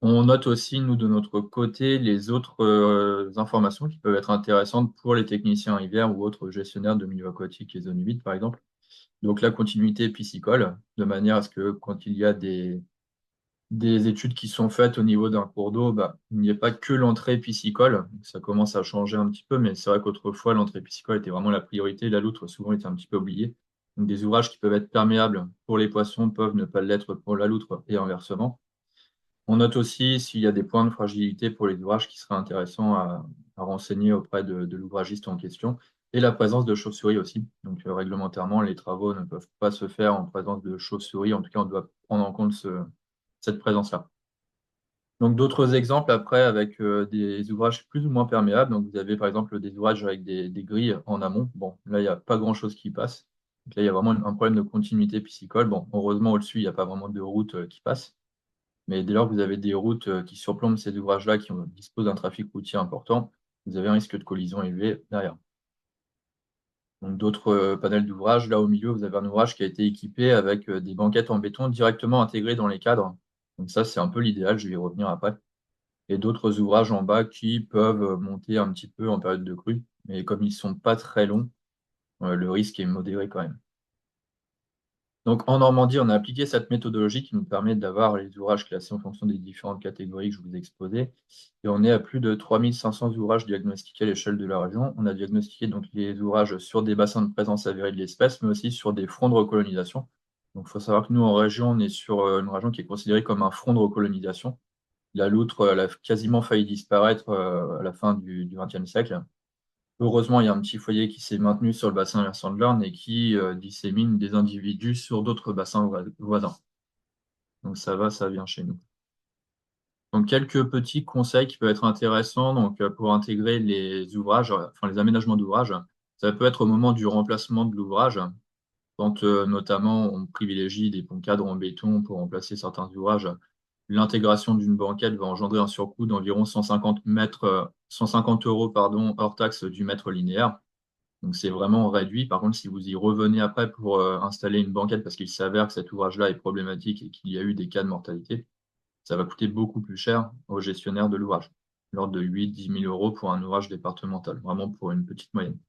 On note aussi, nous, de notre côté, les autres informations qui peuvent être intéressantes pour les techniciens rivières ou autres gestionnaires de milieux aquatiques et zones humides, par exemple. Donc, la continuité piscicole, de manière à ce que quand il y a des études qui sont faites au niveau d'un cours d'eau, il n'y ait pas que l'entrée piscicole. Ça commence à changer un petit peu, mais c'est vrai qu'autrefois, l'entrée piscicole était vraiment la priorité. La loutre, souvent, était un petit peu oubliée. Donc, des ouvrages qui peuvent être perméables pour les poissons peuvent ne pas l'être pour la loutre et inversement. On note aussi s'il y a des points de fragilité pour les ouvrages qui seraient intéressants à renseigner auprès de l'ouvragiste en question, et la présence de chauves-souris aussi. Donc, réglementairement, les travaux ne peuvent pas se faire en présence de chauves-souris. En tout cas, on doit prendre en compte cette présence-là. Donc, d'autres exemples après avec des ouvrages plus ou moins perméables. Donc, vous avez par exemple des ouvrages avec des grilles en amont. Bon, là, il n'y a pas grand-chose qui passe. Donc là, il y a vraiment un problème de continuité piscicole. Bon, heureusement, au-dessus, il n'y a pas vraiment de route qui passe. Mais dès lors que vous avez des routes qui surplombent ces ouvrages-là, qui disposent d'un trafic routier important, vous avez un risque de collision élevé derrière. Donc d'autres panels d'ouvrages, là au milieu, vous avez un ouvrage qui a été équipé avec des banquettes en béton directement intégrées dans les cadres. Donc ça, c'est un peu l'idéal, je vais y revenir après. Et d'autres ouvrages en bas qui peuvent monter un petit peu en période de crue, mais comme ils ne sont pas très longs, le risque est modéré quand même. Donc, en Normandie, on a appliqué cette méthodologie qui nous permet d'avoir les ouvrages classés en fonction des différentes catégories que je vous ai exposées. Et on est à plus de 3500 ouvrages diagnostiqués à l'échelle de la région. On a diagnostiqué donc les ouvrages sur des bassins de présence avérée de l'espèce, mais aussi sur des fronts de recolonisation. Donc, il faut savoir que nous, en région, on est sur une région qui est considérée comme un front de recolonisation. La loutre, elle a quasiment failli disparaître à la fin du XXe siècle. Heureusement, il y a un petit foyer qui s'est maintenu sur le bassin versant de l'Orne et qui dissémine des individus sur d'autres bassins voisins. Donc ça vient chez nous. Donc quelques petits conseils qui peuvent être intéressants donc, pour intégrer les ouvrages, enfin les aménagements d'ouvrages. Ça peut être au moment du remplacement de l'ouvrage, quand notamment on privilégie des ponts cadres en béton pour remplacer certains ouvrages. L'intégration d'une banquette va engendrer un surcoût d'environ 150 euros pardon, hors taxe du mètre linéaire. Donc c'est vraiment réduit. Par contre, si vous y revenez après pour installer une banquette parce qu'il s'avère que cet ouvrage-là est problématique et qu'il y a eu des cas de mortalité, ça va coûter beaucoup plus cher au gestionnaire de l'ouvrage, l'ordre de 8 000 à 10 000 euros pour un ouvrage départemental, vraiment pour une petite moyenne.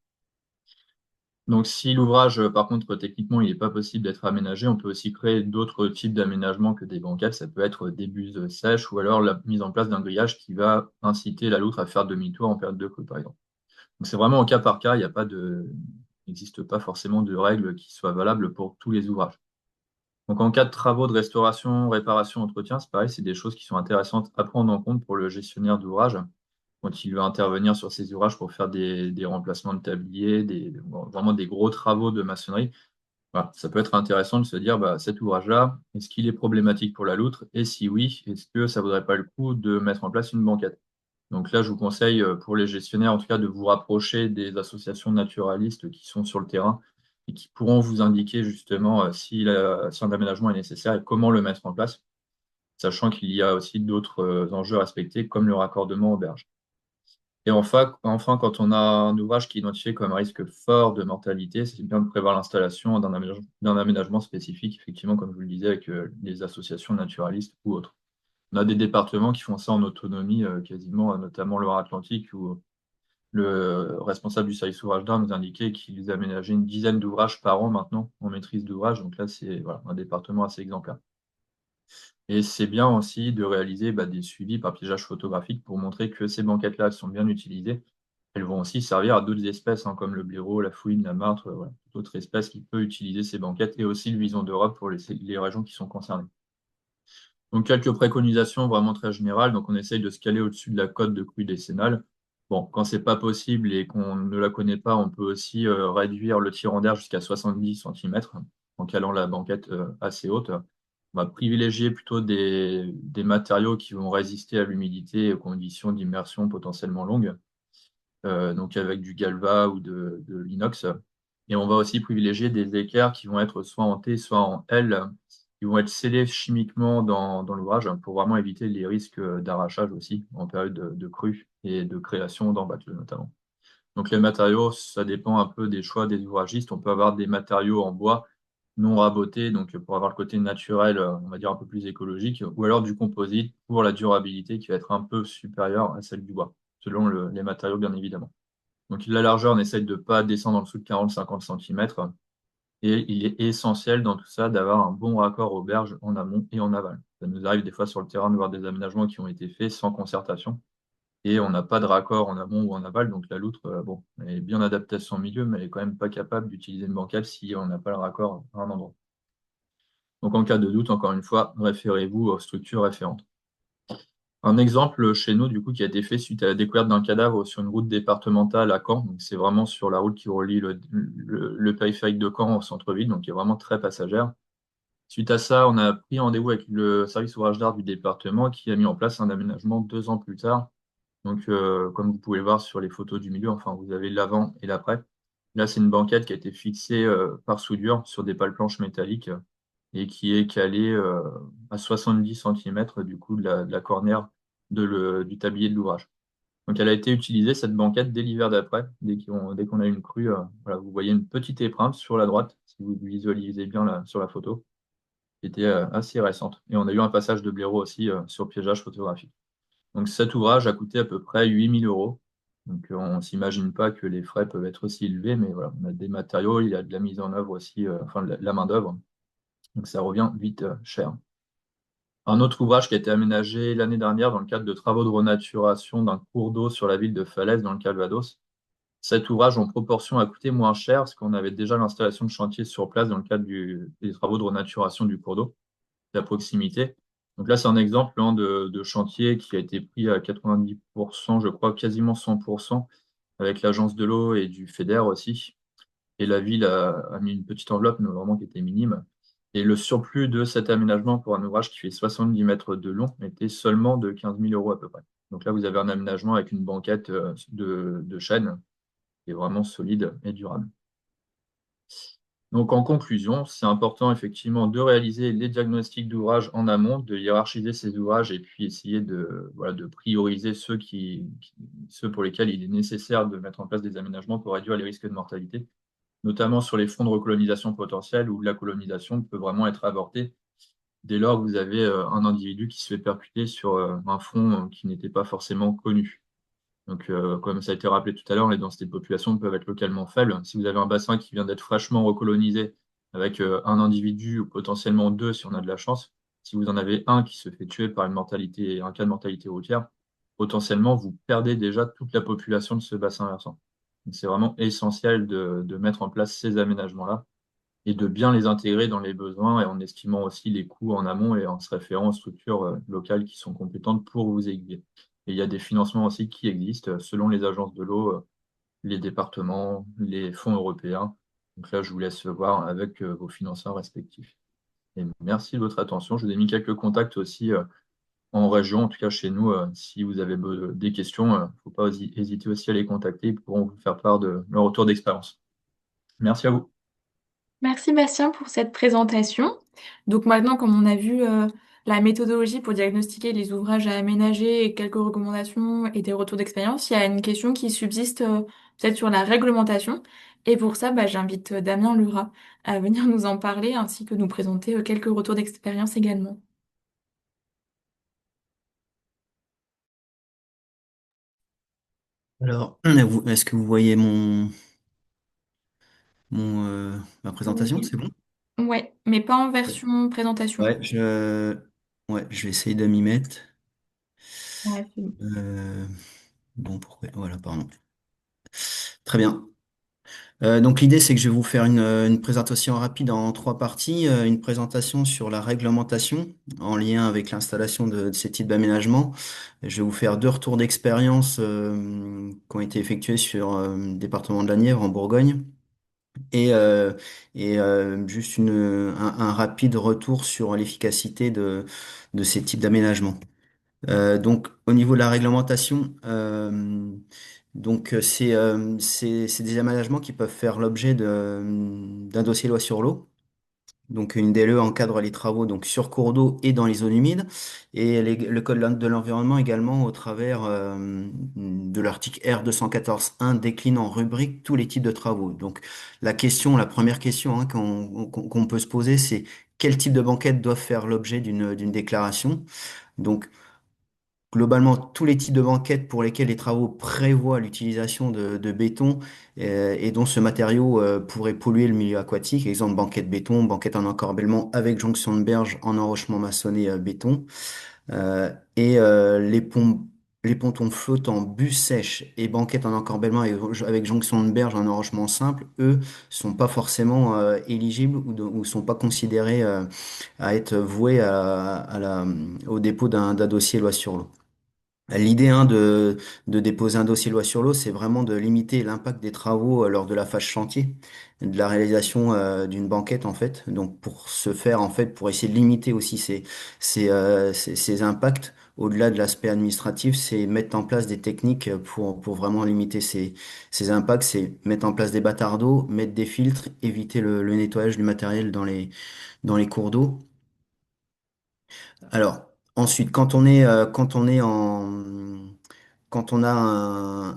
Donc si l'ouvrage, par contre, techniquement, il n'est pas possible d'être aménagé, on peut aussi créer d'autres types d'aménagements que des banquettes. Ça peut être des buses sèches ou alors la mise en place d'un grillage qui va inciter la loutre à faire demi-tour en période de crue, par exemple. Donc c'est vraiment au cas par cas, il n'existe pas forcément de règles qui soient valables pour tous les ouvrages. Donc en cas de travaux de restauration, réparation, entretien, c'est pareil, c'est des choses qui sont intéressantes à prendre en compte pour le gestionnaire d'ouvrage quand il veut intervenir sur ces ouvrages pour faire des remplacements de tabliers, vraiment des gros travaux de maçonnerie. Voilà, ça peut être intéressant de se dire, bah, cet ouvrage-là, est-ce qu'il est problématique pour la loutre? Et si oui, est-ce que ça ne vaudrait pas le coup de mettre en place une banquette? Donc là, je vous conseille pour les gestionnaires, en tout cas, de vous rapprocher des associations naturalistes qui sont sur le terrain et qui pourront vous indiquer justement si un aménagement est nécessaire et comment le mettre en place, sachant qu'il y a aussi d'autres enjeux à respecter, comme le raccordement aux berges. Et enfin, quand on a un ouvrage qui est identifié comme un risque fort de mortalité, c'est bien de prévoir l'installation d'un aménagement spécifique, effectivement, comme je vous le disais, avec les associations naturalistes ou autres. On a des départements qui font ça en autonomie quasiment, notamment Loire-Atlantique, où le responsable du service ouvrage d'art nous indiquait qu'ils aménageaient une dizaine d'ouvrages par an maintenant en maîtrise d'ouvrage. Donc là, c'est voilà, un département assez exemplaire. Et c'est bien aussi de réaliser des suivis par piégeage photographique pour montrer que ces banquettes-là sont bien utilisées. Elles vont aussi servir à d'autres espèces, hein, comme le blaireau, la fouine, la martre, voilà, d'autres espèces qui peuvent utiliser ces banquettes, et aussi le vison d'Europe pour les régions qui sont concernées. Donc, quelques préconisations vraiment très générales. Donc, on essaye de se caler au-dessus de la cote de crue décennale. Bon, quand c'est pas possible et qu'on ne la connaît pas, on peut aussi réduire le tirant d'air jusqu'à 70 cm en calant la banquette assez haute. On va privilégier plutôt des matériaux qui vont résister à l'humidité et aux conditions d'immersion potentiellement longues, donc avec du galva ou de l'inox. Et on va aussi privilégier des équerres qui vont être soit en T, soit en L, qui vont être scellés chimiquement dans l'ouvrage pour vraiment éviter les risques d'arrachage aussi en période de crue et de création d'embâcles notamment. Donc les matériaux, ça dépend un peu des choix des ouvragistes. On peut avoir des matériaux en bois non rabotés, donc pour avoir le côté naturel, on va dire un peu plus écologique, ou alors du composite pour la durabilité qui va être un peu supérieure à celle du bois, selon les matériaux bien évidemment. Donc la largeur, on essaye de ne pas descendre en dessous de 40-50 cm. Et il est essentiel dans tout ça d'avoir un bon raccord aux berges en amont et en aval. Ça nous arrive des fois sur le terrain de voir des aménagements qui ont été faits sans concertation et on n'a pas de raccord en amont ou en aval. Donc la loutre, bon, elle est bien adaptée à son milieu, mais elle est quand même pas capable d'utiliser une banquette si on n'a pas le raccord à un endroit. Donc en cas de doute, encore une fois, référez-vous aux structures référentes. Un exemple chez nous, du coup, qui a été fait suite à la découverte d'un cadavre sur une route départementale à Caen. Donc, c'est vraiment sur la route qui relie le périphérique de Caen au centre-ville, donc qui est vraiment très passagère. Suite à ça, on a pris rendez-vous avec le service ouvrage d'art du département qui a mis en place un aménagement 2 ans plus tard. Donc, comme vous pouvez le voir sur les photos du milieu, enfin, vous avez l'avant et l'après. Là, c'est une banquette qui a été fixée par soudure sur des pales planches métalliques et qui est calée à 70 cm du coup de la cornière du tablier de l'ouvrage. Donc, elle a été utilisée, cette banquette, dès l'hiver d'après, dès qu'on a eu une crue. Voilà, vous voyez une petite épreinte sur la droite, si vous visualisez bien sur la photo, qui était assez récente. Et on a eu un passage de blaireau aussi sur piégeage photographique. Donc cet ouvrage a coûté à peu près 8 000 euros. Donc on ne s'imagine pas que les frais peuvent être aussi élevés, mais voilà, on a des matériaux, il y a de la mise en œuvre aussi, enfin de la main-d'œuvre. Donc ça revient vite cher. Un autre ouvrage qui a été aménagé l'année dernière dans le cadre de travaux de renaturation d'un cours d'eau sur la ville de Falaise dans le Calvados. Cet ouvrage, en proportion, a coûté moins cher parce qu'on avait déjà l'installation de chantier sur place dans le cadre des travaux de renaturation du cours d'eau, de la proximité. Donc là, c'est un exemple hein, de chantier qui a été pris à 90%, je crois, quasiment 100%, avec l'agence de l'eau et du FEDER aussi. Et la ville a mis une petite enveloppe, mais vraiment qui était minime. Et le surplus de cet aménagement pour un ouvrage qui fait 70 mètres de long était seulement de 15 000 euros à peu près. Donc là, vous avez un aménagement avec une banquette de chêne qui est vraiment solide et durable. Donc en conclusion, c'est important effectivement de réaliser les diagnostics d'ouvrages en amont, de hiérarchiser ces ouvrages et puis essayer de, voilà, de prioriser ceux pour lesquels il est nécessaire de mettre en place des aménagements pour réduire les risques de mortalité, notamment sur les fonds de recolonisation potentielle où la colonisation peut vraiment être avortée dès lors que vous avez un individu qui se fait percuter sur un fonds qui n'était pas forcément connu. Donc, comme ça a été rappelé tout à l'heure, les densités de population peuvent être localement faibles. Si vous avez un bassin qui vient d'être fraîchement recolonisé avec un individu ou potentiellement deux si on a de la chance, si vous en avez un qui se fait tuer par un cas de mortalité routière, potentiellement vous perdez déjà toute la population de ce bassin versant. Donc, c'est vraiment essentiel de mettre en place ces aménagements-là et de bien les intégrer dans les besoins et en estimant aussi les coûts en amont et en se référant aux structures locales qui sont compétentes pour vous aiguiller. Et il y a des financements aussi qui existent selon les agences de l'eau, les départements, les fonds européens. Donc là, je vous laisse voir avec vos financeurs respectifs. Et merci de votre attention. Je vous ai mis quelques contacts aussi en région, en tout cas chez nous. Si vous avez des questions, il ne faut pas hésiter aussi à les contacter. Ils pourront vous faire part de leur retour d'expérience. Merci à vous. Merci Bastien pour cette présentation. Donc maintenant, comme on a vu la méthodologie pour diagnostiquer les ouvrages à aménager et quelques recommandations et des retours d'expérience, il y a une question qui subsiste peut-être sur la réglementation. Et pour ça, bah, j'invite Damien Lura à venir nous en parler ainsi que nous présenter quelques retours d'expérience également. Alors, est-ce que vous voyez ma présentation? Oui. C'est bon? Ouais, mais pas en Ouais, version présentation. ouais, je vais essayer de m'y mettre. Ouais, c'est bon. Euh, bon, pourquoi? Voilà, pardon. Très bien. Donc, l'idée, c'est que je vais vous faire une présentation rapide en trois parties. Une présentation sur la réglementation en lien avec l'installation de ces types d'aménagements. Je vais vous faire deux retours d'expérience qui ont été effectués sur le département de la Nièvre en Bourgogne. Et, euh, juste un rapide retour sur l'efficacité de ces types d'aménagements. Donc, au niveau de la réglementation, c'est des aménagements qui peuvent faire l'objet d'un dossier loi sur l'eau. Donc une DLE encadre les travaux donc sur cours d'eau et dans les zones humides et le code de l'environnement également au travers de l'article R 214-1 décline en rubrique tous les types de travaux. Donc la première question hein, qu'on peut se poser, c'est quel type de banquettes doivent faire l'objet d'une déclaration. Donc globalement, tous les types de banquettes pour lesquels les travaux prévoient l'utilisation de béton et dont ce matériau pourrait polluer le milieu aquatique, exemple banquette béton, banquette en encorbellement avec jonction de berge en enrochement maçonné béton, les pontons flottants, bus sèches et banquettes en encorbellement avec jonction de berge en enrochement simple, eux, sont pas forcément éligibles ou sont pas considérés à être voués au dépôt d'un dossier loi sur l'eau. L'idée hein, de déposer un dossier loi sur l'eau, c'est vraiment de limiter l'impact des travaux lors de la phase chantier, de la réalisation d'une banquette en fait. Donc pour ce faire en fait, pour essayer de limiter aussi ces impacts, au-delà de l'aspect administratif, c'est mettre en place des techniques pour vraiment limiter ces impacts, c'est mettre en place des bâtards d'eau, mettre des filtres, éviter le nettoyage du matériel dans les cours d'eau. Alors, ensuite, quand on a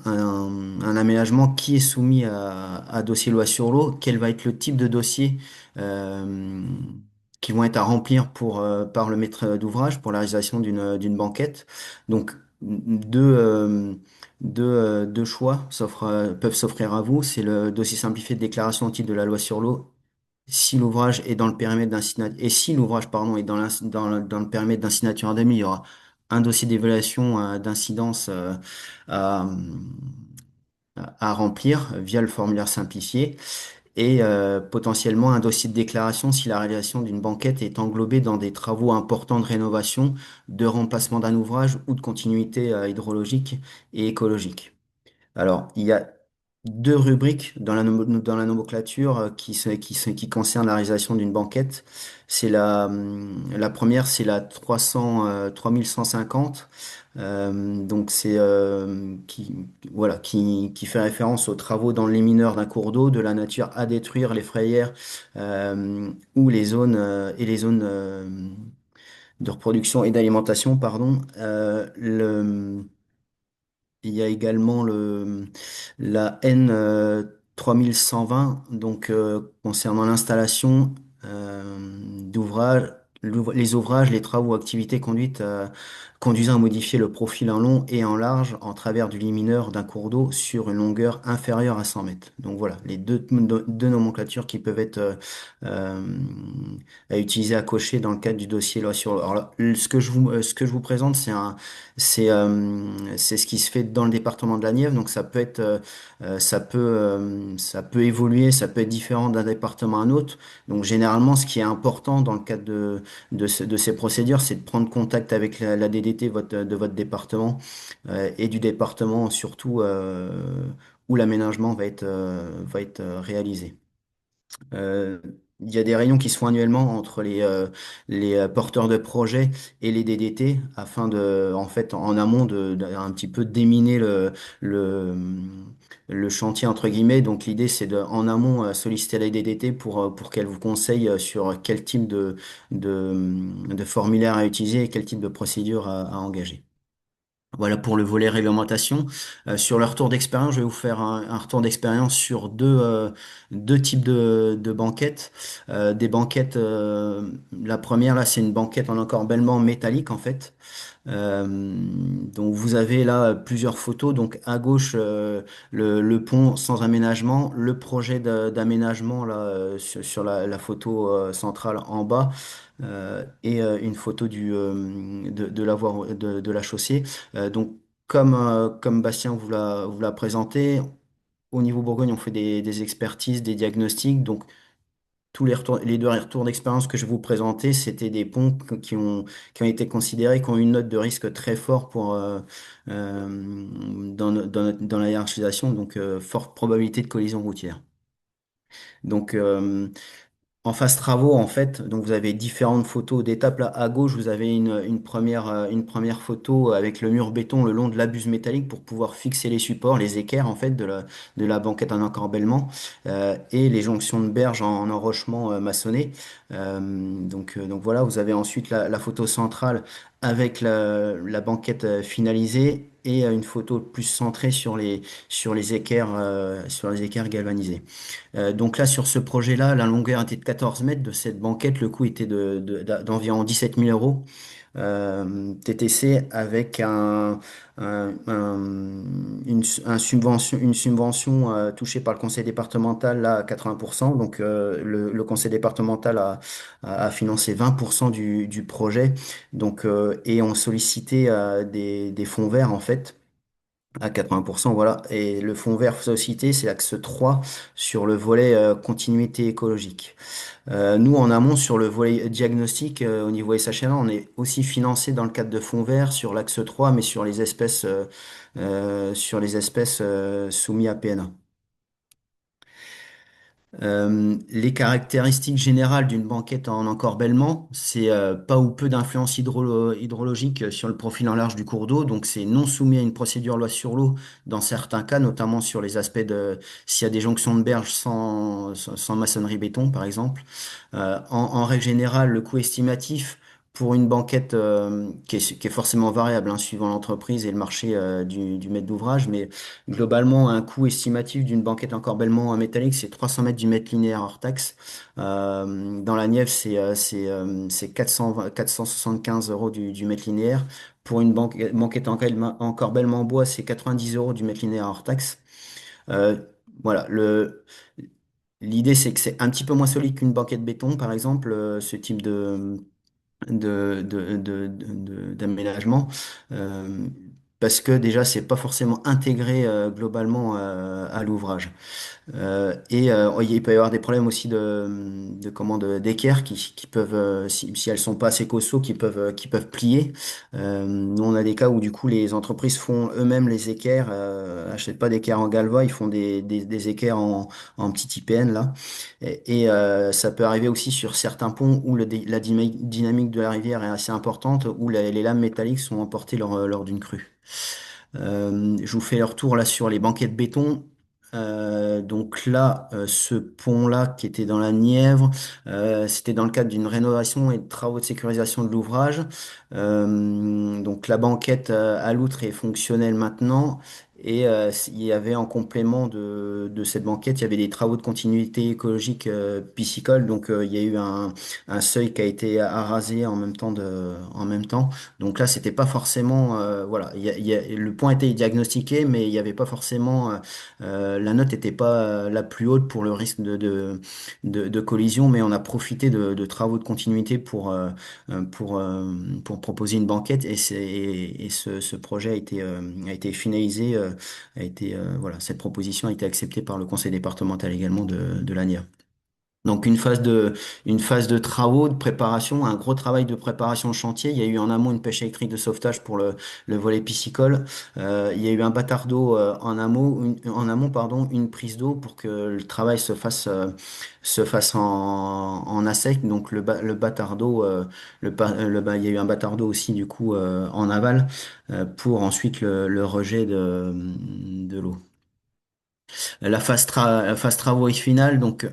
un aménagement qui est soumis à dossier loi sur l'eau, quel va être le type de dossier euh, qui vont être à remplir par le maître d'ouvrage pour la réalisation d'une banquette. Donc, deux, euh, deux choix peuvent s'offrir à vous. C'est le dossier simplifié de déclaration au titre de la loi sur l'eau Si l'ouvrage est dans le périmètre d'un signature, et si l'ouvrage, pardon, est dans le périmètre d'un signature indemne, il y aura un dossier d'évaluation d'incidence à, à remplir via le formulaire simplifié et potentiellement un dossier de déclaration si la réalisation d'une banquette est englobée dans des travaux importants de rénovation, de remplacement d'un ouvrage ou de continuité hydrologique et écologique. Alors, il y a deux rubriques dans la nomenclature qui concernent la réalisation d'une banquette. La première, c'est la 3150. Donc, qui fait référence aux travaux dans les mineurs d'un cours d'eau, de la nature à détruire les frayères ou les zones de reproduction et d'alimentation, pardon. Il y a également la N 3120, donc concernant l'installation d'ouvrages, les ouvrages, les travaux ou activités conduisant à modifier le profil en long et en large en travers du lit mineur d'un cours d'eau sur une longueur inférieure à 100 mètres. Donc voilà, les deux nomenclatures qui peuvent être euh, à utiliser à cocher dans le cadre du dossier loi sur l'eau. Alors là, ce que je vous présente, c'est ce qui se fait dans le département de la Nièvre, donc ça peut évoluer, ça peut être différent d'un département à un autre. Donc généralement, ce qui est important dans le cadre de ces procédures, c'est de prendre contact avec la DDT de votre département et du département surtout où l'aménagement va être réalisé. Euh, il y a des réunions qui se font annuellement entre les porteurs de projets et les DDT afin en fait, en amont, un petit peu déminer le, le chantier entre guillemets. Donc l'idée, c'est en amont, solliciter la DDT pour qu'elle vous conseille sur quel type de formulaire à utiliser et quel type de procédure à engager. Voilà pour le volet réglementation. Sur le retour d'expérience, je vais vous faire un retour d'expérience sur deux types de banquettes. Des banquettes, la première là, c'est une banquette en encorbellement métallique en fait. Donc vous avez là plusieurs photos. Donc à gauche, le pont sans aménagement, le projet d'aménagement là sur la photo centrale en bas. Et une photo de la chaussée. Donc, comme Bastien vous l'a présenté, au niveau Bourgogne, on fait des expertises, des diagnostics. Donc, les deux retours d'expérience que je vais vous présenter, c'était des ponts qui ont été considérés, qui ont une note de risque très fort dans la hiérarchisation, donc forte probabilité de collision routière. Donc, en phase travaux, en fait, donc vous avez différentes photos d'étapes. Là, à gauche, vous avez une première photo avec le mur béton le long de la buse métallique pour pouvoir fixer les supports, les équerres, en fait, de la banquette en encorbellement et les jonctions de berge en enrochement maçonné. Donc voilà, vous avez ensuite la photo centrale avec la banquette finalisée et une photo plus centrée sur les équerres galvanisés. Donc là, sur ce projet-là, la longueur était de 14 mètres de cette banquette. Le coût était d'environ 17 000 euros. TTC avec une subvention touchée par le conseil départemental là, à 80%. Donc le conseil départemental a financé 20% du projet. Donc, et on sollicitait des fonds verts en fait. À 80%, voilà. Et le fonds vert société, c'est l'axe 3 sur le volet continuité écologique. Nous, en amont, sur le volet diagnostic, au niveau SHRA, on est aussi financé dans le cadre de fonds verts sur l'axe 3, mais sur les espèces soumises à PNA. Les caractéristiques générales d'une banquette en encorbellement, c'est pas ou peu d'influence hydrologique sur le profil en large du cours d'eau, donc c'est non soumis à une procédure loi sur l'eau dans certains cas, notamment sur les aspects s'il y a des jonctions de berge sans maçonnerie béton, par exemple. En règle générale, le coût estimatif pour une banquette qui est forcément variable hein, suivant l'entreprise et le marché du maître d'ouvrage, mais globalement, un coût estimatif d'une banquette encorbellement en métallique, c'est 300 mètres du mètre linéaire hors taxe. Dans la Nièvre, c'est 475 euros du mètre linéaire. Pour une banquette encorbellement en bois, c'est 90 euros du mètre linéaire hors taxe. Euh, voilà, L'idée, c'est que c'est un petit peu moins solide qu'une banquette béton, par exemple, ce type d'aménagement. Euh, Parce que déjà, c'est pas forcément intégré globalement à l'ouvrage. Il peut y avoir des problèmes aussi d'équerre qui peuvent, si elles sont pas assez costauds, qui peuvent plier. Nous, on a des cas où du coup les entreprises font eux-mêmes les équerres, achètent pas d'équerres en galva, ils font des équerres en petit IPN là. Ça peut arriver aussi sur certains ponts où la dynamique de la rivière est assez importante, où les lames métalliques sont emportées lors d'une crue. Je vous fais le retour là sur les banquets de béton. Donc là, ce pont-là qui était dans la Nièvre, c'était dans le cadre d'une rénovation et de travaux de sécurisation de l'ouvrage. Donc la banquette à l'outre est fonctionnelle maintenant. Il y avait en complément de cette banquette, il y avait des travaux de continuité écologique piscicole. Donc il y a eu un seuil qui a été arasé en même temps. Donc là, c'était pas forcément, voilà, le point était diagnostiqué, mais il n'y avait pas forcément, la note n'était pas la plus haute pour le risque de collision, mais on a profité de travaux de continuité pour proposer une banquette et ce projet a été finalisé, voilà, cette proposition a été acceptée par le conseil départemental également de l'ANIA. Donc une phase de travaux, de préparation, un gros travail de préparation de chantier. Il y a eu en amont une pêche électrique de sauvetage pour le volet piscicole. Il y a eu un bâtard d'eau en amont, pardon, une prise d'eau pour que le travail se fasse en à sec. Donc le bâtard d'eau, il y a eu un bâtard d'eau aussi du coup en aval pour ensuite le rejet de l'eau. La phase travaux est finale, donc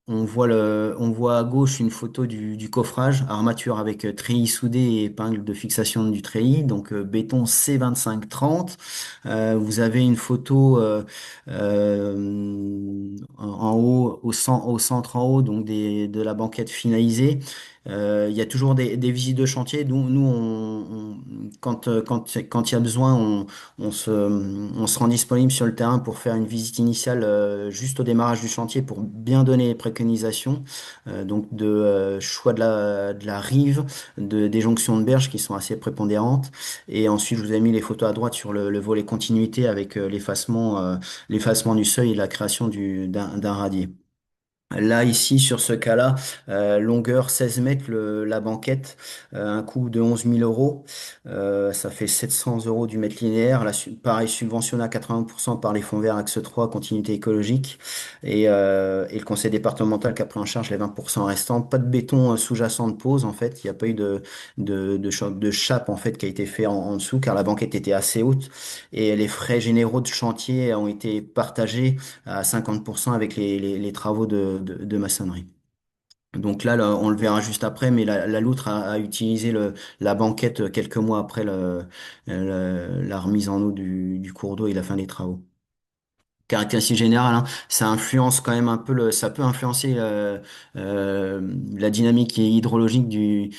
on voit à gauche une photo du coffrage, armature avec treillis soudé et épingle de fixation du treillis, donc béton C2530. Vous avez une photo en haut, au centre en haut, donc de la banquette finalisée. Il y a toujours des visites de chantier. Quand il y a besoin, on se rend disponible sur le terrain pour faire une visite initiale juste au démarrage du chantier pour bien donner les préconisations, donc choix de la rive, des jonctions de berges qui sont assez prépondérantes. Et ensuite, je vous ai mis les photos à droite sur le volet continuité avec l'effacement du seuil et la création d'un radier. Là, ici, sur ce cas-là, longueur 16 mètres, la banquette, un coût de 11 000 euros. Ça fait 700 euros du mètre linéaire. Là, pareil, subventionné à 80% par les fonds verts Axe 3, continuité écologique. Et le conseil départemental qui a pris en charge les 20% restants. Pas de béton sous-jacent de pose, en fait. Il n'y a pas eu de chape, en fait, qui a été fait en dessous, car la banquette était assez haute. Et les frais généraux de chantier ont été partagés à 50% avec les travaux de maçonnerie. Donc on le verra juste après, mais la loutre a utilisé la banquette quelques mois après la remise en eau du cours d'eau et la fin des travaux. Caractéristique générale, hein, ça influence quand même un peu ça peut influencer la dynamique hydrologique du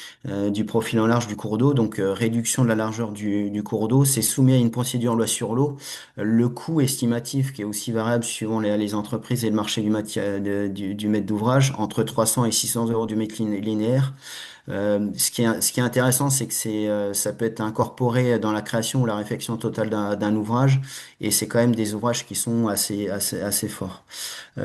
profil en large du cours d'eau, donc réduction de la largeur du cours d'eau, c'est soumis à une procédure loi sur l'eau. Le coût estimatif qui est aussi variable suivant les entreprises et le marché du mètre d'ouvrage, entre 300 et 600 euros du mètre linéaire. Ce qui est intéressant, c'est que ça peut être incorporé dans la création ou la réfection totale d'un ouvrage, et c'est quand même des ouvrages qui sont assez forts.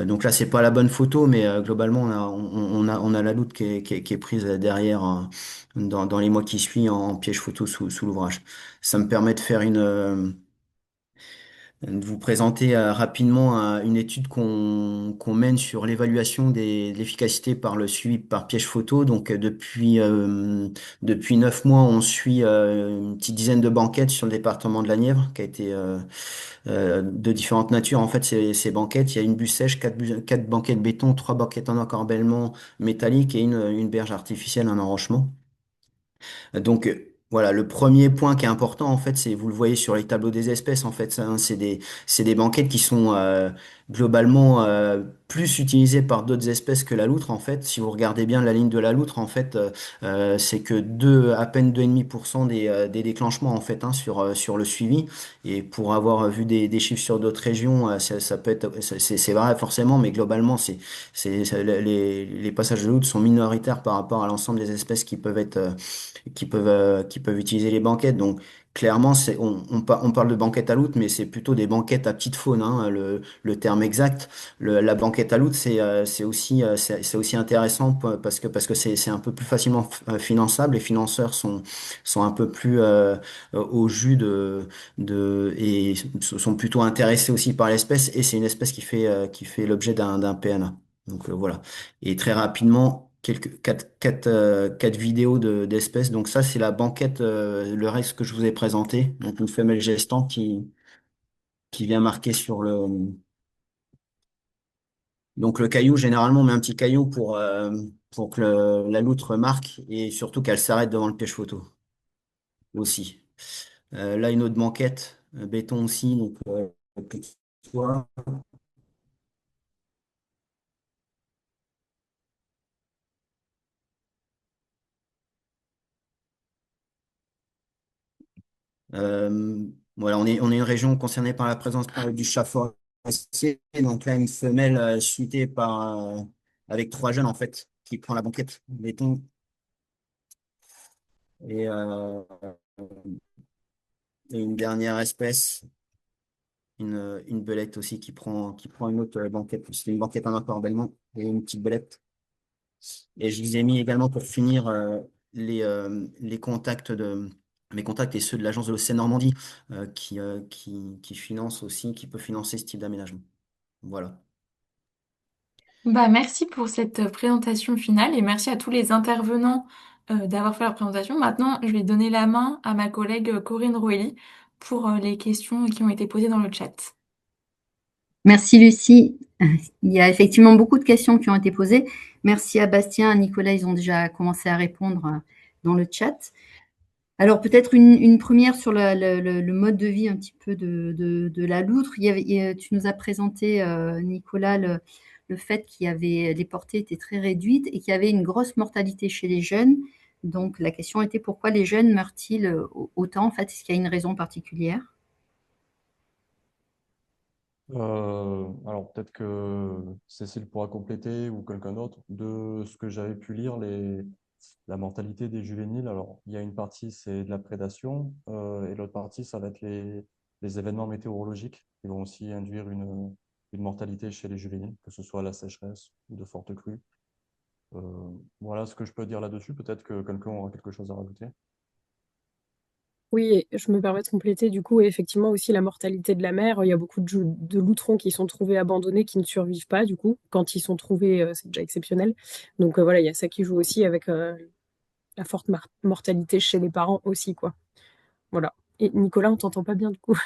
Donc là, c'est pas la bonne photo, mais globalement, on a la loutre qui est prise derrière dans les mois qui suivent en piège photo sous l'ouvrage. Ça me permet de faire de vous présenter rapidement une étude qu'on mène sur l'évaluation de l'efficacité par le suivi par piège photo. Donc depuis 9 mois, on suit une petite dizaine de banquettes sur le département de la Nièvre, qui a été de différentes natures. En fait, ces banquettes, il y a une bûche sèche, quatre banquettes béton, trois banquettes en encorbellement métallique et une berge artificielle en enrochement. Donc voilà, le premier point qui est important en fait, c'est vous le voyez sur les tableaux des espèces en fait, ça, hein, c'est des banquettes qui sont globalement plus utilisé par d'autres espèces que la loutre, en fait. Si vous regardez bien la ligne de la loutre, en fait, c'est que à peine 2,5% des déclenchements, en fait, hein, sur le suivi. Et pour avoir vu des chiffres sur d'autres régions, ça peut être, c'est vrai forcément, mais globalement, les passages de loutre sont minoritaires par rapport à l'ensemble des espèces qui peuvent qui peuvent utiliser les banquettes. Donc, clairement, on parle de banquettes à loutre, mais c'est plutôt des banquettes à petite faune, hein, le terme exact. La banquette à loot, c'est aussi intéressant parce que c'est un peu plus facilement finançable. Les financeurs sont un peu plus au jus et sont plutôt intéressés aussi par l'espèce. Et c'est une espèce qui fait l'objet d'un PNA. Donc voilà. Et très rapidement, quatre vidéos d'espèces. Donc ça, c'est la banquette, le reste que je vous ai présenté. Donc une femelle gestante qui vient marquer sur donc le caillou, généralement, on met un petit caillou pour que la loutre marque et surtout qu'elle s'arrête devant le piège photo aussi. Là, une autre banquette, béton aussi, donc petit toit. Voilà, on est une région concernée par la présence du chat forestier. Donc là, une femelle suitée avec trois jeunes en fait, qui prend la banquette béton et, euh, et une dernière espèce. Une belette aussi qui prend une autre banquette. C'est une banquette en encorbellement et une petite belette. Et je vous ai mis également pour finir les contacts mes contacts et ceux de l'agence de l'Océan Normandie qui finance aussi, qui peut financer ce type d'aménagement. Voilà. Bah, merci pour cette présentation finale et merci à tous les intervenants d'avoir fait leur présentation. Maintenant, je vais donner la main à ma collègue Corinne Roelli pour les questions qui ont été posées dans le chat. Merci Lucie. Il y a effectivement beaucoup de questions qui ont été posées. Merci à Bastien, à Nicolas, ils ont déjà commencé à répondre dans le chat. Alors peut-être une première sur le mode de vie un petit peu de la loutre. Tu nous as présenté, Nicolas, le fait les portées étaient très réduites et qu'il y avait une grosse mortalité chez les jeunes. Donc la question était pourquoi les jeunes meurent-ils autant en fait? Est-ce qu'il y a une raison particulière? Alors peut-être que Cécile pourra compléter ou quelqu'un d'autre. De ce que j'avais pu lire, la mortalité des juvéniles, alors il y a une partie c'est de la prédation et l'autre partie ça va être les événements météorologiques qui vont aussi induire une mortalité chez les juvéniles, que ce soit la sécheresse ou de fortes crues. Euh, voilà ce que je peux dire là-dessus. Peut-être que quelqu'un aura quelque chose à rajouter. Oui, et je me permets de compléter du coup, et effectivement aussi la mortalité de la mer. Il y a beaucoup de loutrons qui sont trouvés abandonnés, qui ne survivent pas du coup. Quand ils sont trouvés, c'est déjà exceptionnel. Donc voilà, il y a ça qui joue aussi avec la forte mortalité chez les parents aussi, quoi. Voilà. Et Nicolas, on t'entend pas bien du coup.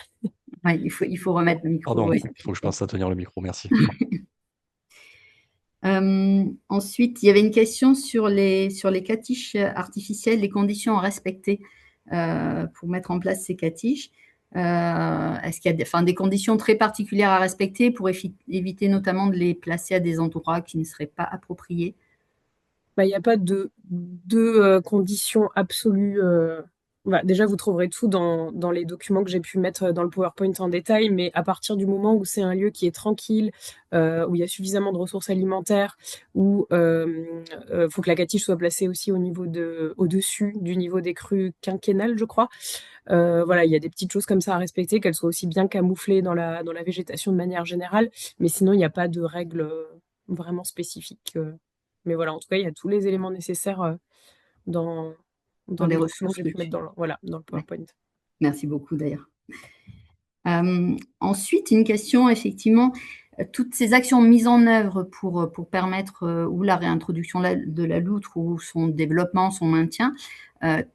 Ouais, il faut remettre le micro. Pardon, Oui. il faut que je pense à tenir le micro, merci. Ensuite, il y avait une question sur les catiches artificielles, les conditions à respecter pour mettre en place ces catiches. Est-ce qu'il y a des conditions très particulières à respecter pour éviter notamment de les placer à des endroits qui ne seraient pas appropriés? Bah, il n'y a pas de conditions absolues. Voilà, déjà, vous trouverez tout dans les documents que j'ai pu mettre dans le PowerPoint en détail, mais à partir du moment où c'est un lieu qui est tranquille, où il y a suffisamment de ressources alimentaires, où faut que la catiche soit placée aussi au-dessus du niveau des crues quinquennales, je crois. Voilà, il y a des petites choses comme ça à respecter, qu'elles soient aussi bien camouflées dans la végétation de manière générale, mais sinon, il n'y a pas de règles vraiment spécifiques. Mais voilà, en tout cas, il y a tous les éléments nécessaires dans, Dans dans les les documents que ressources j'ai que pu mettre voilà, dans le Ouais. PowerPoint. Merci beaucoup d'ailleurs. Ensuite, une question, effectivement, toutes ces actions mises en œuvre pour permettre ou la réintroduction de la loutre ou son développement, son maintien,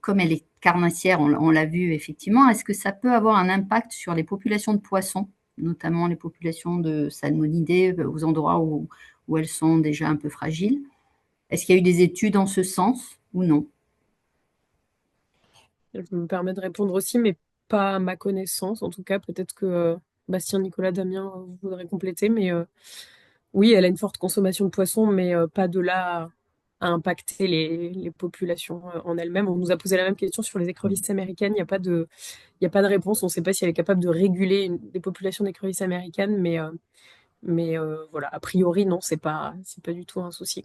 comme elle est carnassière, on l'a vu effectivement, est-ce que ça peut avoir un impact sur les populations de poissons, notamment les populations de salmonidés aux endroits où elles sont déjà un peu fragiles? Est-ce qu'il y a eu des études en ce sens ou non? Je me permets de répondre aussi, mais pas à ma connaissance. En tout cas, peut-être que Bastien, Nicolas, Damien, vous voudrez compléter, mais Oui, elle a une forte consommation de poissons, mais pas de là à impacter les populations en elles-mêmes. On nous a posé la même question sur les écrevisses américaines. Il y a pas de réponse. On ne sait pas si elle est capable de réguler des populations d'écrevisses américaines, mais voilà, a priori, non, c'est pas du tout un souci.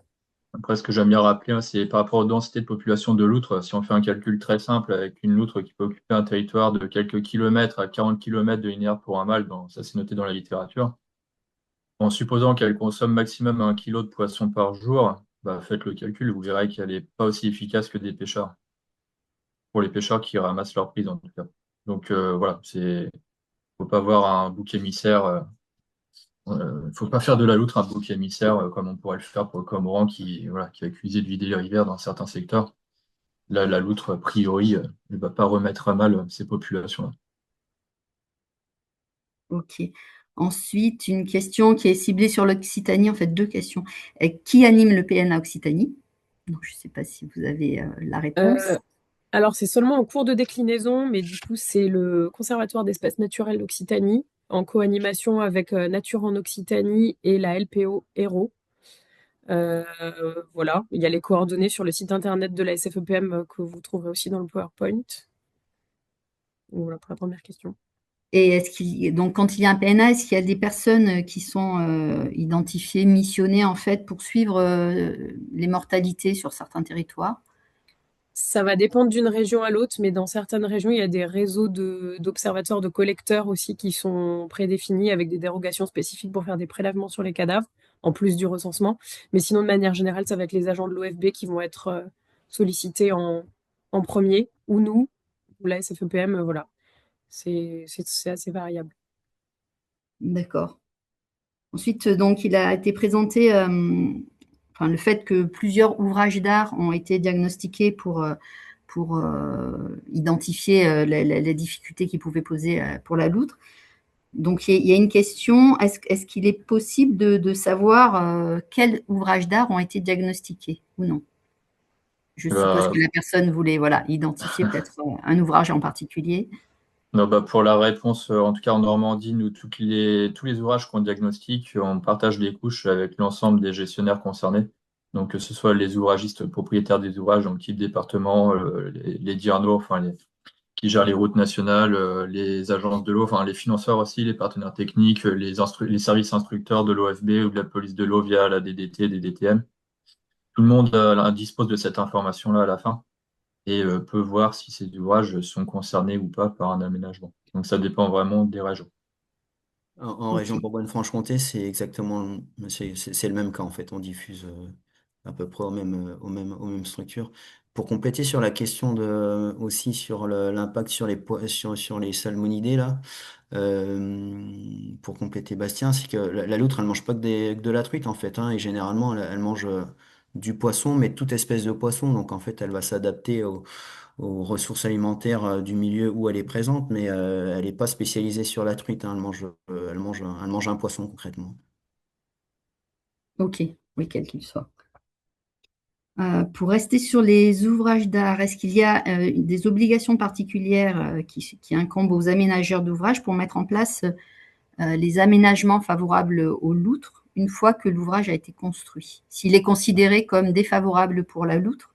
Après, ce que j'aime bien rappeler, hein, c'est par rapport aux densités de population de loutres, si on fait un calcul très simple avec une loutre qui peut occuper un territoire de quelques kilomètres à 40 kilomètres de linéaire pour un mâle, ça c'est noté dans la littérature, en supposant qu'elle consomme maximum 1 kilo de poisson par jour, bah, faites le calcul, vous verrez qu'elle n'est pas aussi efficace que des pêcheurs, pour les pêcheurs qui ramassent leur prise en tout cas. Donc voilà, faut pas avoir un bouc émissaire. Faut pas faire de la loutre un bouc émissaire comme on pourrait le faire pour le cormoran voilà, qui est accusé de vider les rivières dans certains secteurs. Là, la loutre, a priori, ne va pas remettre à mal ces populations-là. Ok. Ensuite, une question qui est ciblée sur l'Occitanie, en fait, deux questions. Qui anime le PNA Occitanie? Donc, je ne sais pas si vous avez la réponse. Euh, alors, c'est seulement en cours de déclinaison, mais du coup, c'est le Conservatoire d'espèces naturelles d'Occitanie, en co-animation avec Nature en Occitanie et la LPO Héros. Euh, voilà, il y a les coordonnées sur le site internet de la SFEPM que vous trouverez aussi dans le PowerPoint. Voilà pour la première question. Et donc, quand il y a un PNA, est-ce qu'il y a des personnes qui sont identifiées, missionnées, en fait, pour suivre les mortalités sur certains territoires? Ça va dépendre d'une région à l'autre, mais dans certaines régions, il y a des réseaux d'observateurs, de collecteurs aussi qui sont prédéfinis avec des dérogations spécifiques pour faire des prélèvements sur les cadavres, en plus du recensement. Mais sinon, de manière générale, ça va être les agents de l'OFB qui vont être sollicités en premier, ou nous, ou la SFEPM, voilà. C'est assez variable. D'accord. Ensuite, donc, il a été présenté enfin, le fait que plusieurs ouvrages d'art ont été diagnostiqués pour identifier les difficultés qu'ils pouvaient poser pour la loutre. Donc, il y a une question, est-ce qu'il est possible de savoir quels ouvrages d'art ont été diagnostiqués ou non? Je suppose Bah, que la personne voulait voilà, identifier peut-être un ouvrage en particulier. non, bah, pour la réponse, en tout cas en Normandie, nous, tous les ouvrages qu'on diagnostique, on partage les couches avec l'ensemble des gestionnaires concernés. Donc, que ce soit les ouvragistes propriétaires des ouvrages, donc type département, les DIRNO, enfin, qui gèrent les routes nationales, les agences de l'eau, enfin, les financeurs aussi, les partenaires techniques, les services instructeurs de l'OFB ou de la police de l'eau via la DDT, des DTM. Tout le monde dispose de cette information-là à la fin et peut voir si ces ouvrages sont concernés ou pas par un aménagement. Donc ça dépend vraiment des régions. En région Ok. Bourgogne-Franche-Comté, c'est exactement, c'est le même cas en fait. On diffuse à peu près aux mêmes structures. Pour compléter sur la question aussi sur l'impact sur sur les salmonidés là, pour compléter Bastien, c'est que la loutre, elle mange pas que de la truite en fait, hein, et généralement elle mange du poisson, mais toute espèce de poisson. Donc en fait, elle va s'adapter aux ressources alimentaires du milieu où elle est présente, mais elle n'est pas spécialisée sur la truite, hein. Elle mange un poisson concrètement. Ok, oui, quel qu'il soit. Pour rester sur les ouvrages d'art, est-ce qu'il y a des obligations particulières qui incombent aux aménageurs d'ouvrages pour mettre en place les aménagements favorables aux loutres une fois que l'ouvrage a été construit? S'il est considéré comme défavorable pour la loutre,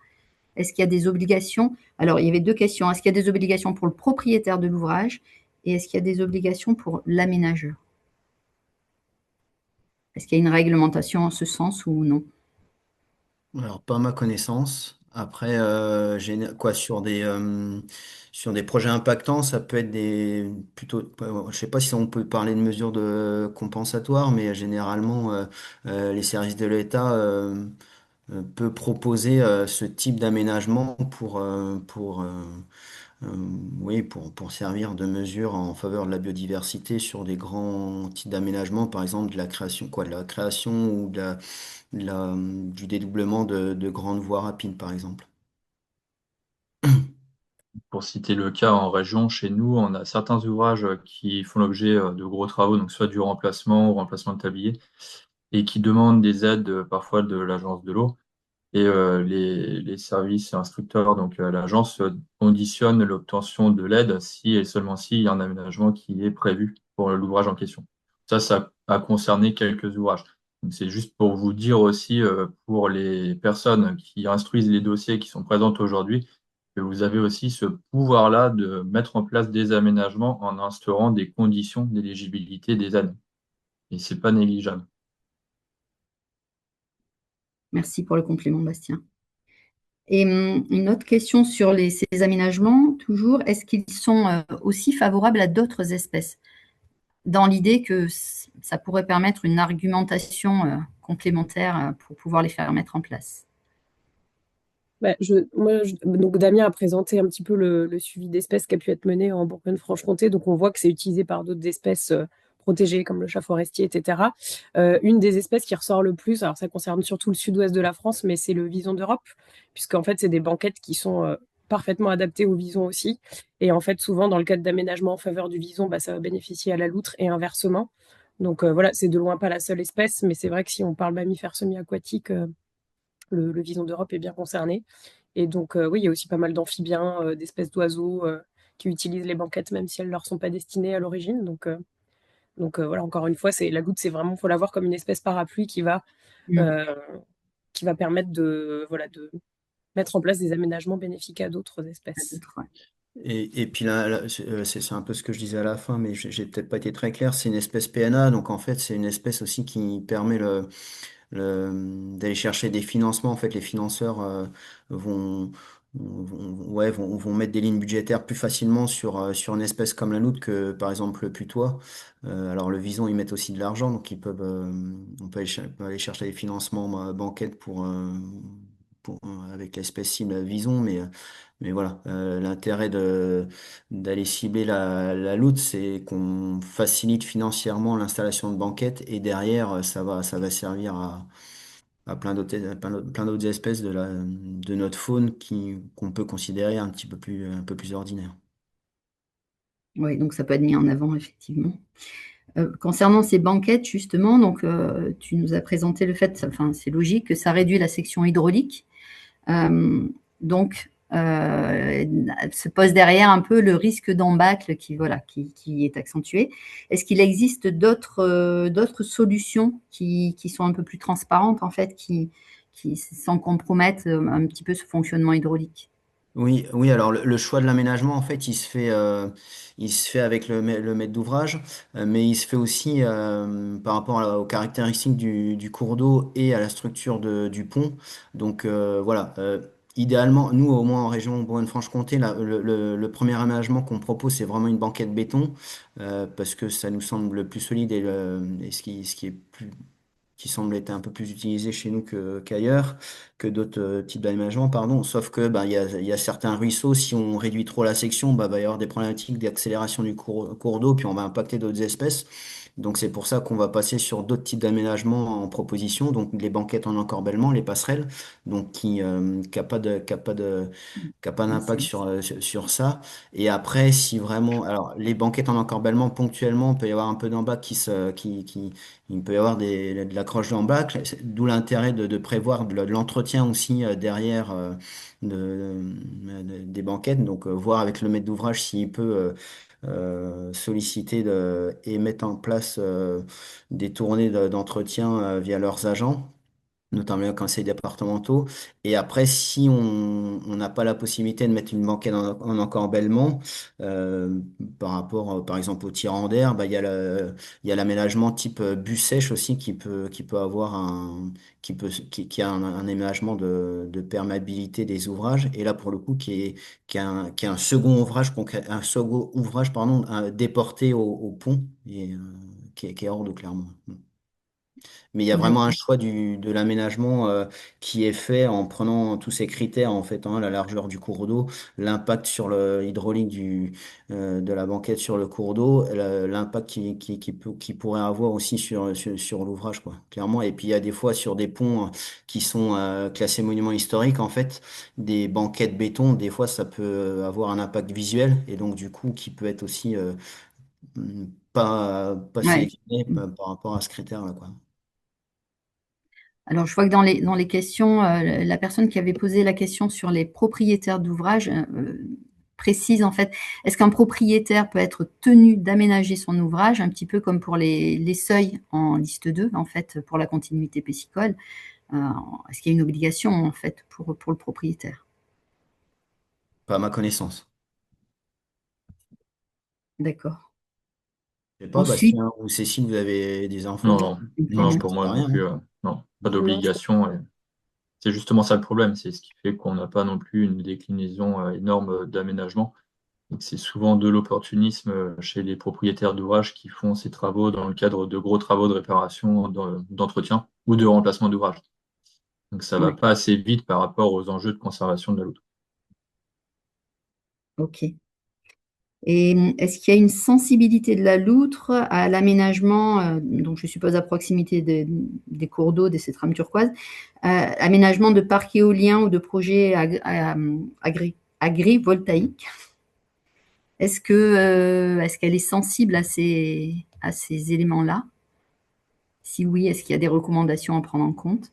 est-ce qu'il y a des obligations? Alors, il y avait deux questions. Est-ce qu'il y a des obligations pour le propriétaire de l'ouvrage et est-ce qu'il y a des obligations pour l'aménageur? Est-ce qu'il y a une réglementation en ce sens ou non? Alors, pas à ma connaissance. Après, quoi, sur des projets impactants, ça peut être plutôt, je sais pas si on peut parler de mesures de compensatoires, mais généralement, les services de l'État peut proposer ce type d'aménagement euh, oui, pour servir de mesure en faveur de la biodiversité sur des grands types d'aménagements, par exemple de la création ou du dédoublement de grandes voies rapides, par exemple. Pour citer le cas en région, chez nous, on a certains ouvrages qui font l'objet de gros travaux, donc soit du remplacement ou remplacement de tablier, et qui demandent des aides parfois de l'agence de l'eau. Et les services instructeurs, donc l'agence, conditionnent l'obtention de l'aide si et seulement si il y a un aménagement qui est prévu pour l'ouvrage en question. Ça a concerné quelques ouvrages. Donc, c'est juste pour vous dire aussi, pour les personnes qui instruisent les dossiers qui sont présentes aujourd'hui, que vous avez aussi ce pouvoir-là de mettre en place des aménagements en instaurant des conditions d'éligibilité des années. Et c'est pas négligeable. Merci pour le compliment, Bastien. Et une autre question sur ces aménagements, toujours, est-ce qu'ils sont aussi favorables à d'autres espèces? Dans l'idée que ça pourrait permettre une argumentation complémentaire pour pouvoir les faire mettre en place. Bah, donc Damien a présenté un petit peu le suivi d'espèces qui a pu être mené en Bourgogne-Franche-Comté. Donc on voit que c'est utilisé par d'autres espèces protégées comme le chat forestier, etc. Une des espèces qui ressort le plus, alors ça concerne surtout le sud-ouest de la France, mais c'est le vison d'Europe, puisqu'en fait c'est des banquettes qui sont parfaitement adaptées au vison aussi. Et en fait souvent dans le cadre d'aménagement en faveur du vison, bah, ça va bénéficier à la loutre et inversement. Donc voilà, c'est de loin pas la seule espèce, mais c'est vrai que si on parle mammifères semi-aquatiques, le vison d'Europe est bien concerné. Et donc, oui, il y a aussi pas mal d'amphibiens, d'espèces d'oiseaux qui utilisent les banquettes, même si elles ne leur sont pas destinées à l'origine. Donc voilà, encore une fois, la goutte, c'est vraiment, faut la voir comme une espèce parapluie Mm. euh, qui va permettre voilà, de mettre en place des aménagements bénéfiques à d'autres À espèces. d'autres, ouais. Et puis là, c'est un peu ce que je disais à la fin, mais j'ai peut-être pas été très clair. C'est une espèce PNA, donc en fait, c'est une espèce aussi qui permet d'aller chercher des financements. En fait, les financeurs vont, vont mettre des lignes budgétaires plus facilement sur une espèce comme la nôtre que, par exemple, le putois. Alors, le vison, ils mettent aussi de l'argent, donc on peut peut aller chercher des financements banquettes avec l'espèce cible vison, mais voilà, l'intérêt d'aller cibler la loutre, c'est qu'on facilite financièrement l'installation de banquettes et derrière, ça va servir à plein d'autres espèces de notre faune qu'on peut considérer un peu plus ordinaire. Oui, donc ça peut être mis en avant, effectivement. Concernant ces banquettes, justement, donc tu nous as présenté le fait, enfin, c'est logique que ça réduit la section hydraulique. Donc, se pose derrière un peu le risque d'embâcle voilà, qui est accentué. Est-ce qu'il existe d'autres solutions qui sont un peu plus transparentes, en fait, sans compromettre un petit peu ce fonctionnement hydraulique? Oui, oui, alors le choix de l'aménagement, en fait, il se fait avec le maître d'ouvrage, mais il se fait aussi par rapport aux caractéristiques du cours d'eau et à la structure du pont. Donc voilà, idéalement, nous, au moins en région Bourgogne-Franche-Comté, le premier aménagement qu'on propose, c'est vraiment une banquette béton, parce que ça nous semble le plus solide et ce qui est plus qui semble être un peu plus utilisé chez nous qu'ailleurs, que d'autres types d'aménagements, pardon. Sauf que il y a certains ruisseaux, si on réduit trop la section, va y avoir des problématiques d'accélération du cours d'eau, puis on va impacter d'autres espèces. Donc c'est pour ça qu'on va passer sur d'autres types d'aménagements en proposition, donc les banquettes en encorbellement, les passerelles, donc qui a pas d'impact sur ça. Et après, si vraiment, alors les banquettes en encorbellement, ponctuellement, il peut y avoir un peu d'embâcle il peut y avoir de l'accroche d'embâcle, d'où l'intérêt de prévoir de l'entretien aussi derrière des banquettes. Donc, voir avec le maître d'ouvrage s'il peut solliciter et mettre en place des tournées d'entretien via leurs agents, notamment les conseils départementaux. Et après, si on n'a pas la possibilité de mettre une banquette en encorbellement, euh, par rapport, par exemple, au tirant d'air, il y a l'aménagement type bus sèche aussi qui peut avoir qui a un aménagement de perméabilité des ouvrages. Et là, pour le coup, qui est un second ouvrage, un second ouvrage, pardon, déporté au pont et qui est hors d'eau, clairement. Mais il y a vraiment un D'accord. choix de l'aménagement qui est fait en prenant tous ces critères, en fait, hein, la largeur du cours d'eau, l'impact sur le hydraulique de la banquette sur le cours d'eau, l'impact qui pourrait avoir aussi sur l'ouvrage, quoi, clairement. Et puis il y a des fois sur des ponts qui sont classés monuments historiques, en fait, des banquettes béton, des fois ça peut avoir un impact visuel et donc du coup qui peut être aussi pas Ouais. sélectionné par rapport à ce critère-là, quoi. Alors, je vois que dans les questions, la personne qui avait posé la question sur les propriétaires d'ouvrages, précise en fait, est-ce qu'un propriétaire peut être tenu d'aménager son ouvrage, un petit peu comme pour les seuils en liste 2, en fait, pour la continuité piscicole? Est-ce qu'il y a une obligation en fait pour le propriétaire? Pas à ma connaissance. D'accord. Je sais pas, Ensuite, Bastien ou Cécile, vous avez des infos? Non, non, Non, non, je pour pense moi pas non rien, plus, hein. non, pas Non, je d'obligation. Et c'est justement ça le problème, c'est ce qui fait qu'on n'a pas non plus une déclinaison énorme d'aménagement. Et que c'est souvent de l'opportunisme chez les propriétaires d'ouvrages qui font ces travaux dans le cadre de gros travaux de réparation, d'entretien ou de remplacement d'ouvrages. Donc ça va oui, pas assez vite par rapport aux enjeux de conservation de la loutre. ok. Et est-ce qu'il y a une sensibilité de la loutre à l'aménagement, donc je suppose à proximité des cours d'eau, de ces trames turquoises, aménagement de parcs éoliens ou de projets agrivoltaïques? Est-ce qu'elle est sensible à ces éléments-là? Si oui, est-ce qu'il y a des recommandations à prendre en compte?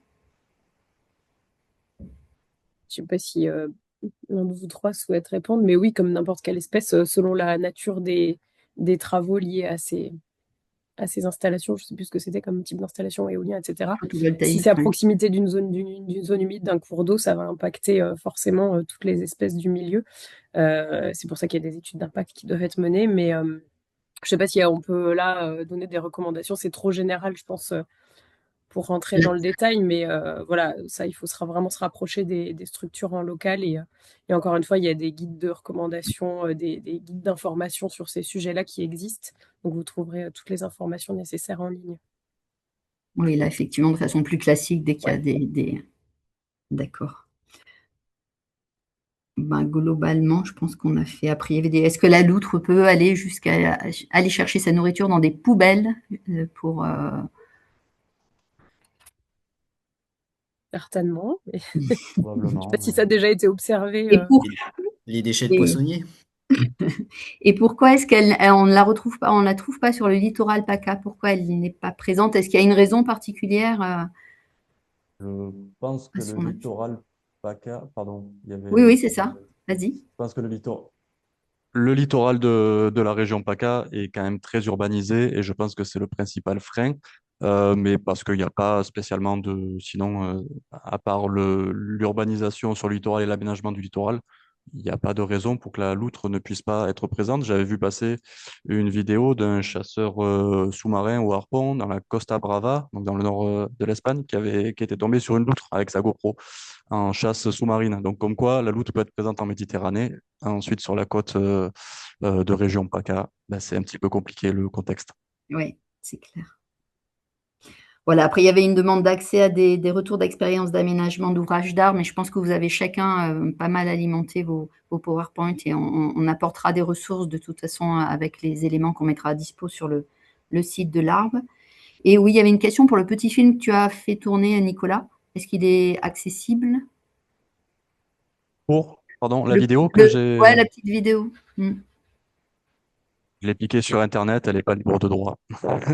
sais pas si l'un de vous trois souhaite répondre, mais oui, comme n'importe quelle espèce, selon la nature des travaux liés à ces installations, je ne sais plus ce que c'était comme type d'installation éolien, etc. Si c'est Photovoltaïque, à oui. proximité d'une zone humide, d'un cours d'eau, ça va impacter forcément toutes les espèces du milieu. C'est pour ça qu'il y a des études d'impact qui doivent être menées, mais je ne sais pas si on peut là donner des recommandations. C'est trop général, je pense, pour rentrer dans le détail, mais voilà, ça, il faut vraiment se rapprocher des structures en local. Et encore une fois, il y a des guides de recommandations, des guides d'information sur ces sujets-là qui existent. Donc, vous trouverez toutes les informations nécessaires en ligne. Oui, là, effectivement, de façon plus classique, dès qu'il y a Ouais. D'accord. Ben, globalement, je pense qu'on a fait. Après, il y avait est-ce que la loutre peut aller jusqu'à aller chercher sa nourriture dans des poubelles pour Certainement. Mais je ne sais pas Probablement. si ça a déjà été observé. et pour Les déchets de et, poissonniers? et pourquoi est-ce on ne la retrouve pas, on la trouve pas sur le littoral PACA? Pourquoi elle n'est pas présente? Est-ce qu'il y a une raison particulière Je pense à que le son avis? littoral PACA, pardon, il y Oui, avait. oui, c'est ça. Vas-y. Je pense que le littoral de la région PACA est quand même très urbanisé et je pense que c'est le principal frein. Mais parce qu'il n'y a pas spécialement sinon, à part l'urbanisation sur le littoral et l'aménagement du littoral, il n'y a pas de raison pour que la loutre ne puisse pas être présente. J'avais vu passer une vidéo d'un chasseur sous-marin au harpon dans la Costa Brava, donc dans le nord de l'Espagne, qui était tombé sur une loutre avec sa GoPro en chasse sous-marine. Donc, comme quoi, la loutre peut être présente en Méditerranée. Ensuite, sur la côte de région PACA, ben, c'est un petit peu compliqué le contexte. Oui, c'est clair. Voilà, après, il y avait une demande d'accès à des retours d'expérience d'aménagement d'ouvrages d'art, mais je pense que vous avez chacun pas mal alimenté vos PowerPoint et on apportera des ressources de toute façon avec les éléments qu'on mettra à dispo sur le site de l'Arbre. Et oui, il y avait une question pour le petit film que tu as fait tourner, Nicolas. Est-ce qu'il est accessible? Pardon, la Le, vidéo que le- ouais, j'ai, la petite vidéo. je l'ai piquée sur Internet, elle n'est pas libre de droit.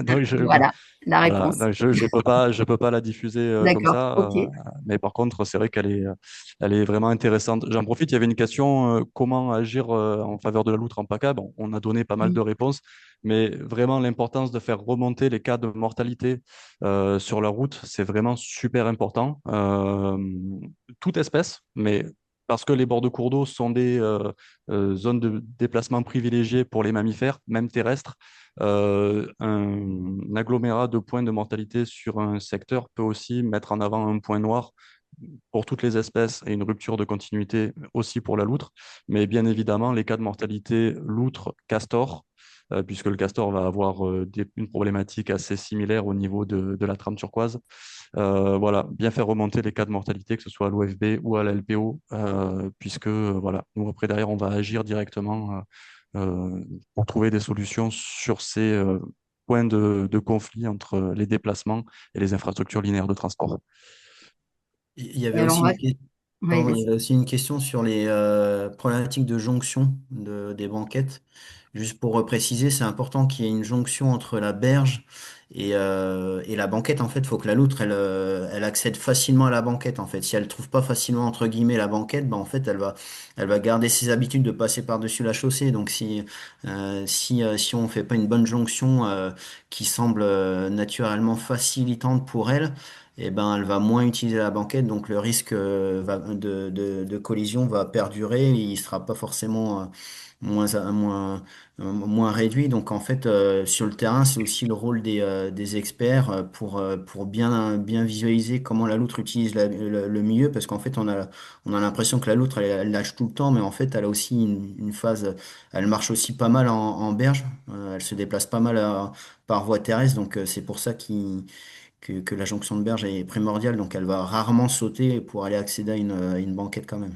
Donc, Voilà, la voilà, réponse. donc je peux pas la diffuser comme D'accord, ça. ok. Mais par contre, c'est vrai elle est vraiment intéressante. J'en profite, il y avait une question, comment agir en faveur de la loutre en PACA. Bon, on a donné pas mal de Mm. réponses, mais vraiment l'importance de faire remonter les cas de mortalité sur la route, c'est vraiment super important. Toute espèce, mais parce que les bords de cours d'eau sont des zones de déplacement privilégiées pour les mammifères, même terrestres. Un agglomérat de points de mortalité sur un secteur peut aussi mettre en avant un point noir pour toutes les espèces et une rupture de continuité aussi pour la loutre. Mais bien évidemment, les cas de mortalité loutre-castor, puisque le castor va avoir une problématique assez similaire au niveau de la trame turquoise. Voilà, bien faire remonter les cas de mortalité, que ce soit à l'OFB ou à la LPO, puisque voilà, nous après derrière, on va agir directement pour trouver des solutions sur ces points de conflit entre les déplacements et les infrastructures linéaires de transport. Il y Et avait alors, aussi ouais, pardon, il y vas-y. avait aussi une question sur les problématiques de jonction des banquettes. Juste pour préciser, c'est important qu'il y ait une jonction entre la berge Et la banquette, en fait, faut que la loutre, elle accède facilement à la banquette, en fait. Si elle trouve pas facilement, entre guillemets, la banquette, ben, en fait, elle va garder ses habitudes de passer par-dessus la chaussée. Donc, si on fait pas une bonne jonction qui semble naturellement facilitante pour elle, eh ben, elle va moins utiliser la banquette. Donc, le risque de collision va perdurer. Il sera pas forcément moins réduit. Donc en fait, sur le terrain, c'est aussi le rôle des experts pour bien visualiser comment la loutre utilise le milieu, parce qu'en fait, on a l'impression que la loutre, elle nage tout le temps, mais en fait, elle a aussi une phase, elle marche aussi pas mal en berge, elle se déplace pas mal par voie terrestre, donc c'est pour ça que la jonction de berge est primordiale, donc elle va rarement sauter pour aller accéder à une banquette quand même.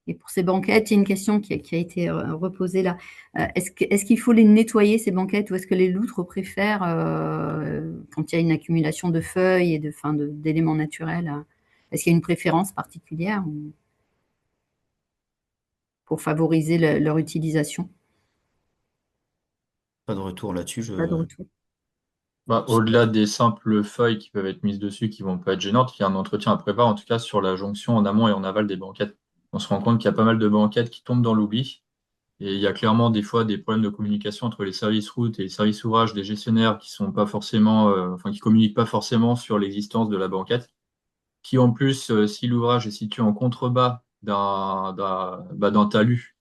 Et pour ces banquettes, il y a une question qui a été reposée là. Est-ce qu'il faut les nettoyer, ces banquettes, ou est-ce que les loutres préfèrent, quand il y a une accumulation de feuilles et d'éléments naturels, est-ce qu'il y a une préférence particulière pour favoriser leur utilisation? Pas de retour là-dessus, Pas de retour. Bah, au-delà des simples feuilles qui peuvent être mises dessus, qui vont pas être gênantes, il y a un entretien à prévoir, en tout cas sur la jonction en amont et en aval des banquettes. On se rend compte qu'il y a pas mal de banquettes qui tombent dans l'oubli. Et il y a clairement des fois des problèmes de communication entre les services routes et les services ouvrages des gestionnaires qui sont pas forcément, qui communiquent pas forcément sur l'existence de la banquette. Qui en plus, si l'ouvrage est situé en contrebas d'un talus,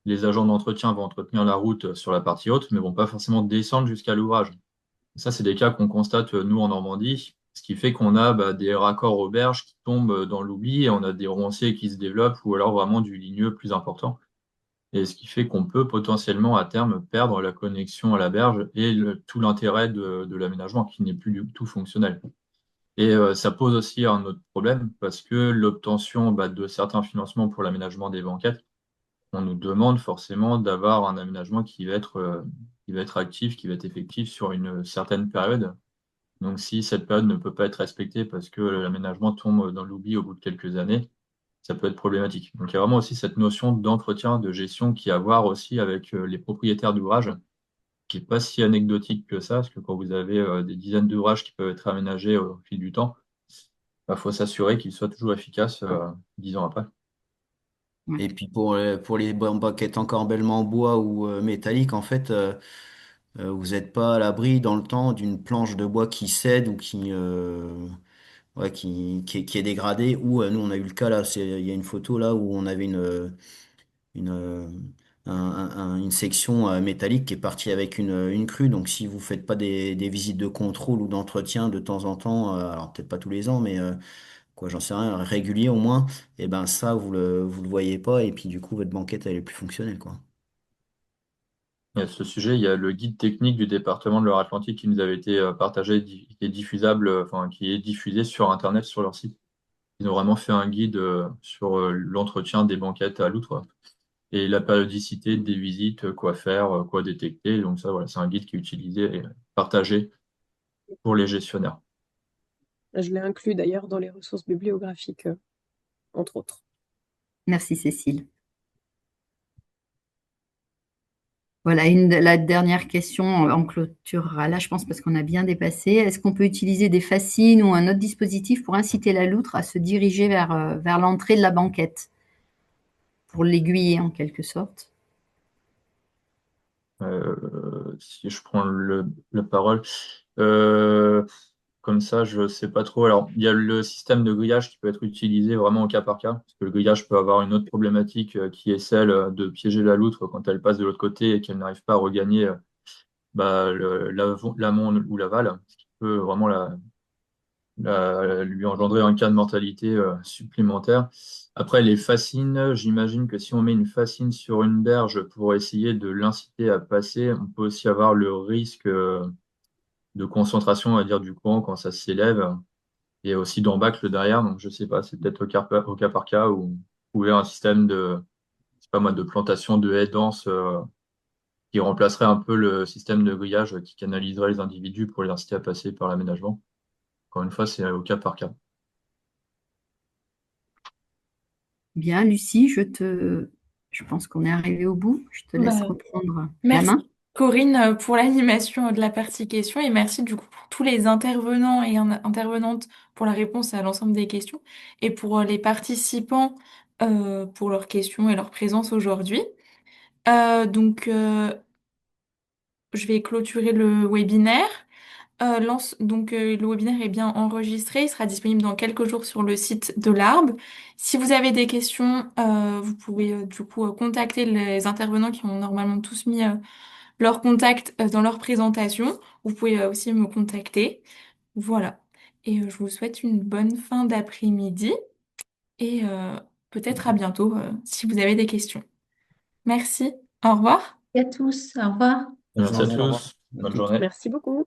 les agents d'entretien vont entretenir la route sur la partie haute, mais vont pas forcément descendre jusqu'à l'ouvrage. Ça, c'est des cas qu'on constate, nous, en Normandie, ce qui fait qu'on a des raccords aux berges qui tombent dans l'oubli et on a des ronciers qui se développent ou alors vraiment du ligneux plus important. Et ce qui fait qu'on peut potentiellement, à terme, perdre la connexion à la berge et tout l'intérêt de l'aménagement qui n'est plus du tout fonctionnel. Et ça pose aussi un autre problème parce que l'obtention de certains financements pour l'aménagement des banquettes, on nous demande forcément d'avoir un aménagement qui va être actif, qui va être effectif sur une certaine période. Donc, si cette période ne peut pas être respectée parce que l'aménagement tombe dans l'oubli au bout de quelques années, ça peut être problématique. Donc, il y a vraiment aussi cette notion d'entretien, de gestion qui a à voir aussi avec les propriétaires d'ouvrages, qui n'est pas si anecdotique que ça, parce que quand vous avez des dizaines d'ouvrages qui peuvent être aménagés au fil du temps, il faut s'assurer qu'ils soient toujours efficaces 10 ans après. Ouais. Et puis pour les banquettes encorbellement en bois ou métallique, en fait, vous n'êtes pas à l'abri dans le temps d'une planche de bois qui cède ou qui est dégradée. Ou nous, on a eu le cas là, il y a une photo là où on avait une, euh, une section métallique qui est partie avec une crue. Donc si vous faites pas des visites de contrôle ou d'entretien de temps en temps, alors peut-être pas tous les ans, mais quoi, j'en sais rien, régulier au moins, et ben ça, vous le voyez pas, et puis du coup, votre banquette, elle est plus fonctionnelle, quoi. Et à ce sujet, il y a le guide technique du département de Loire-Atlantique qui nous avait été partagé, qui est diffusable, qui est diffusé sur Internet, sur leur site. Ils ont vraiment fait un guide sur l'entretien des banquettes à l'outre et la périodicité des visites, quoi faire, quoi détecter. Donc ça, voilà, c'est un guide qui est utilisé et partagé pour les gestionnaires. Je l'ai inclus d'ailleurs dans les ressources bibliographiques, entre autres. Merci Cécile. Voilà, la dernière question, on clôturera là, je pense, parce qu'on a bien dépassé. Est-ce qu'on peut utiliser des fascines ou un autre dispositif pour inciter la loutre à se diriger vers l'entrée de la banquette, pour l'aiguiller en quelque sorte? Si je prends la parole, euh, comme ça, je sais pas trop. Alors, il y a le système de grillage qui peut être utilisé vraiment au cas par cas, parce que le grillage peut avoir une autre problématique qui est celle de piéger la loutre quand elle passe de l'autre côté et qu'elle n'arrive pas à regagner l'amont ou l'aval, ce qui peut vraiment lui engendrer un cas de mortalité supplémentaire. Après, les fascines, j'imagine que si on met une fascine sur une berge pour essayer de l'inciter à passer, on peut aussi avoir le risque de concentration, on va dire, du courant quand ça s'élève et aussi d'embâcle derrière. Donc, je sais pas, c'est peut-être au cas par cas ou trouver un système je sais pas moi, de plantation de haies denses qui remplacerait un peu le système de grillage qui canaliserait les individus pour les inciter à passer par l'aménagement. Encore une fois, c'est au cas par cas. Bien, Lucie, je pense qu'on est arrivé au bout. Je te laisse Bah, reprendre la merci. main. Corinne pour l'animation de la partie questions et merci du coup pour tous les intervenants et intervenantes pour la réponse à l'ensemble des questions et pour les participants pour leurs questions et leur présence aujourd'hui. Donc, je vais clôturer le webinaire. Le webinaire est bien enregistré, il sera disponible dans quelques jours sur le site de l'Arbre. Si vous avez des questions, vous pouvez du coup contacter les intervenants qui ont normalement tous mis leur contact dans leur présentation. Vous pouvez aussi me contacter. Voilà. Et je vous souhaite une bonne fin d'après-midi et peut-être à bientôt si vous avez des questions. Merci. Au revoir. Et à tous, au revoir. Bonne Merci à journée. Au revoir. tous. À Bonne toutes. journée. Merci beaucoup.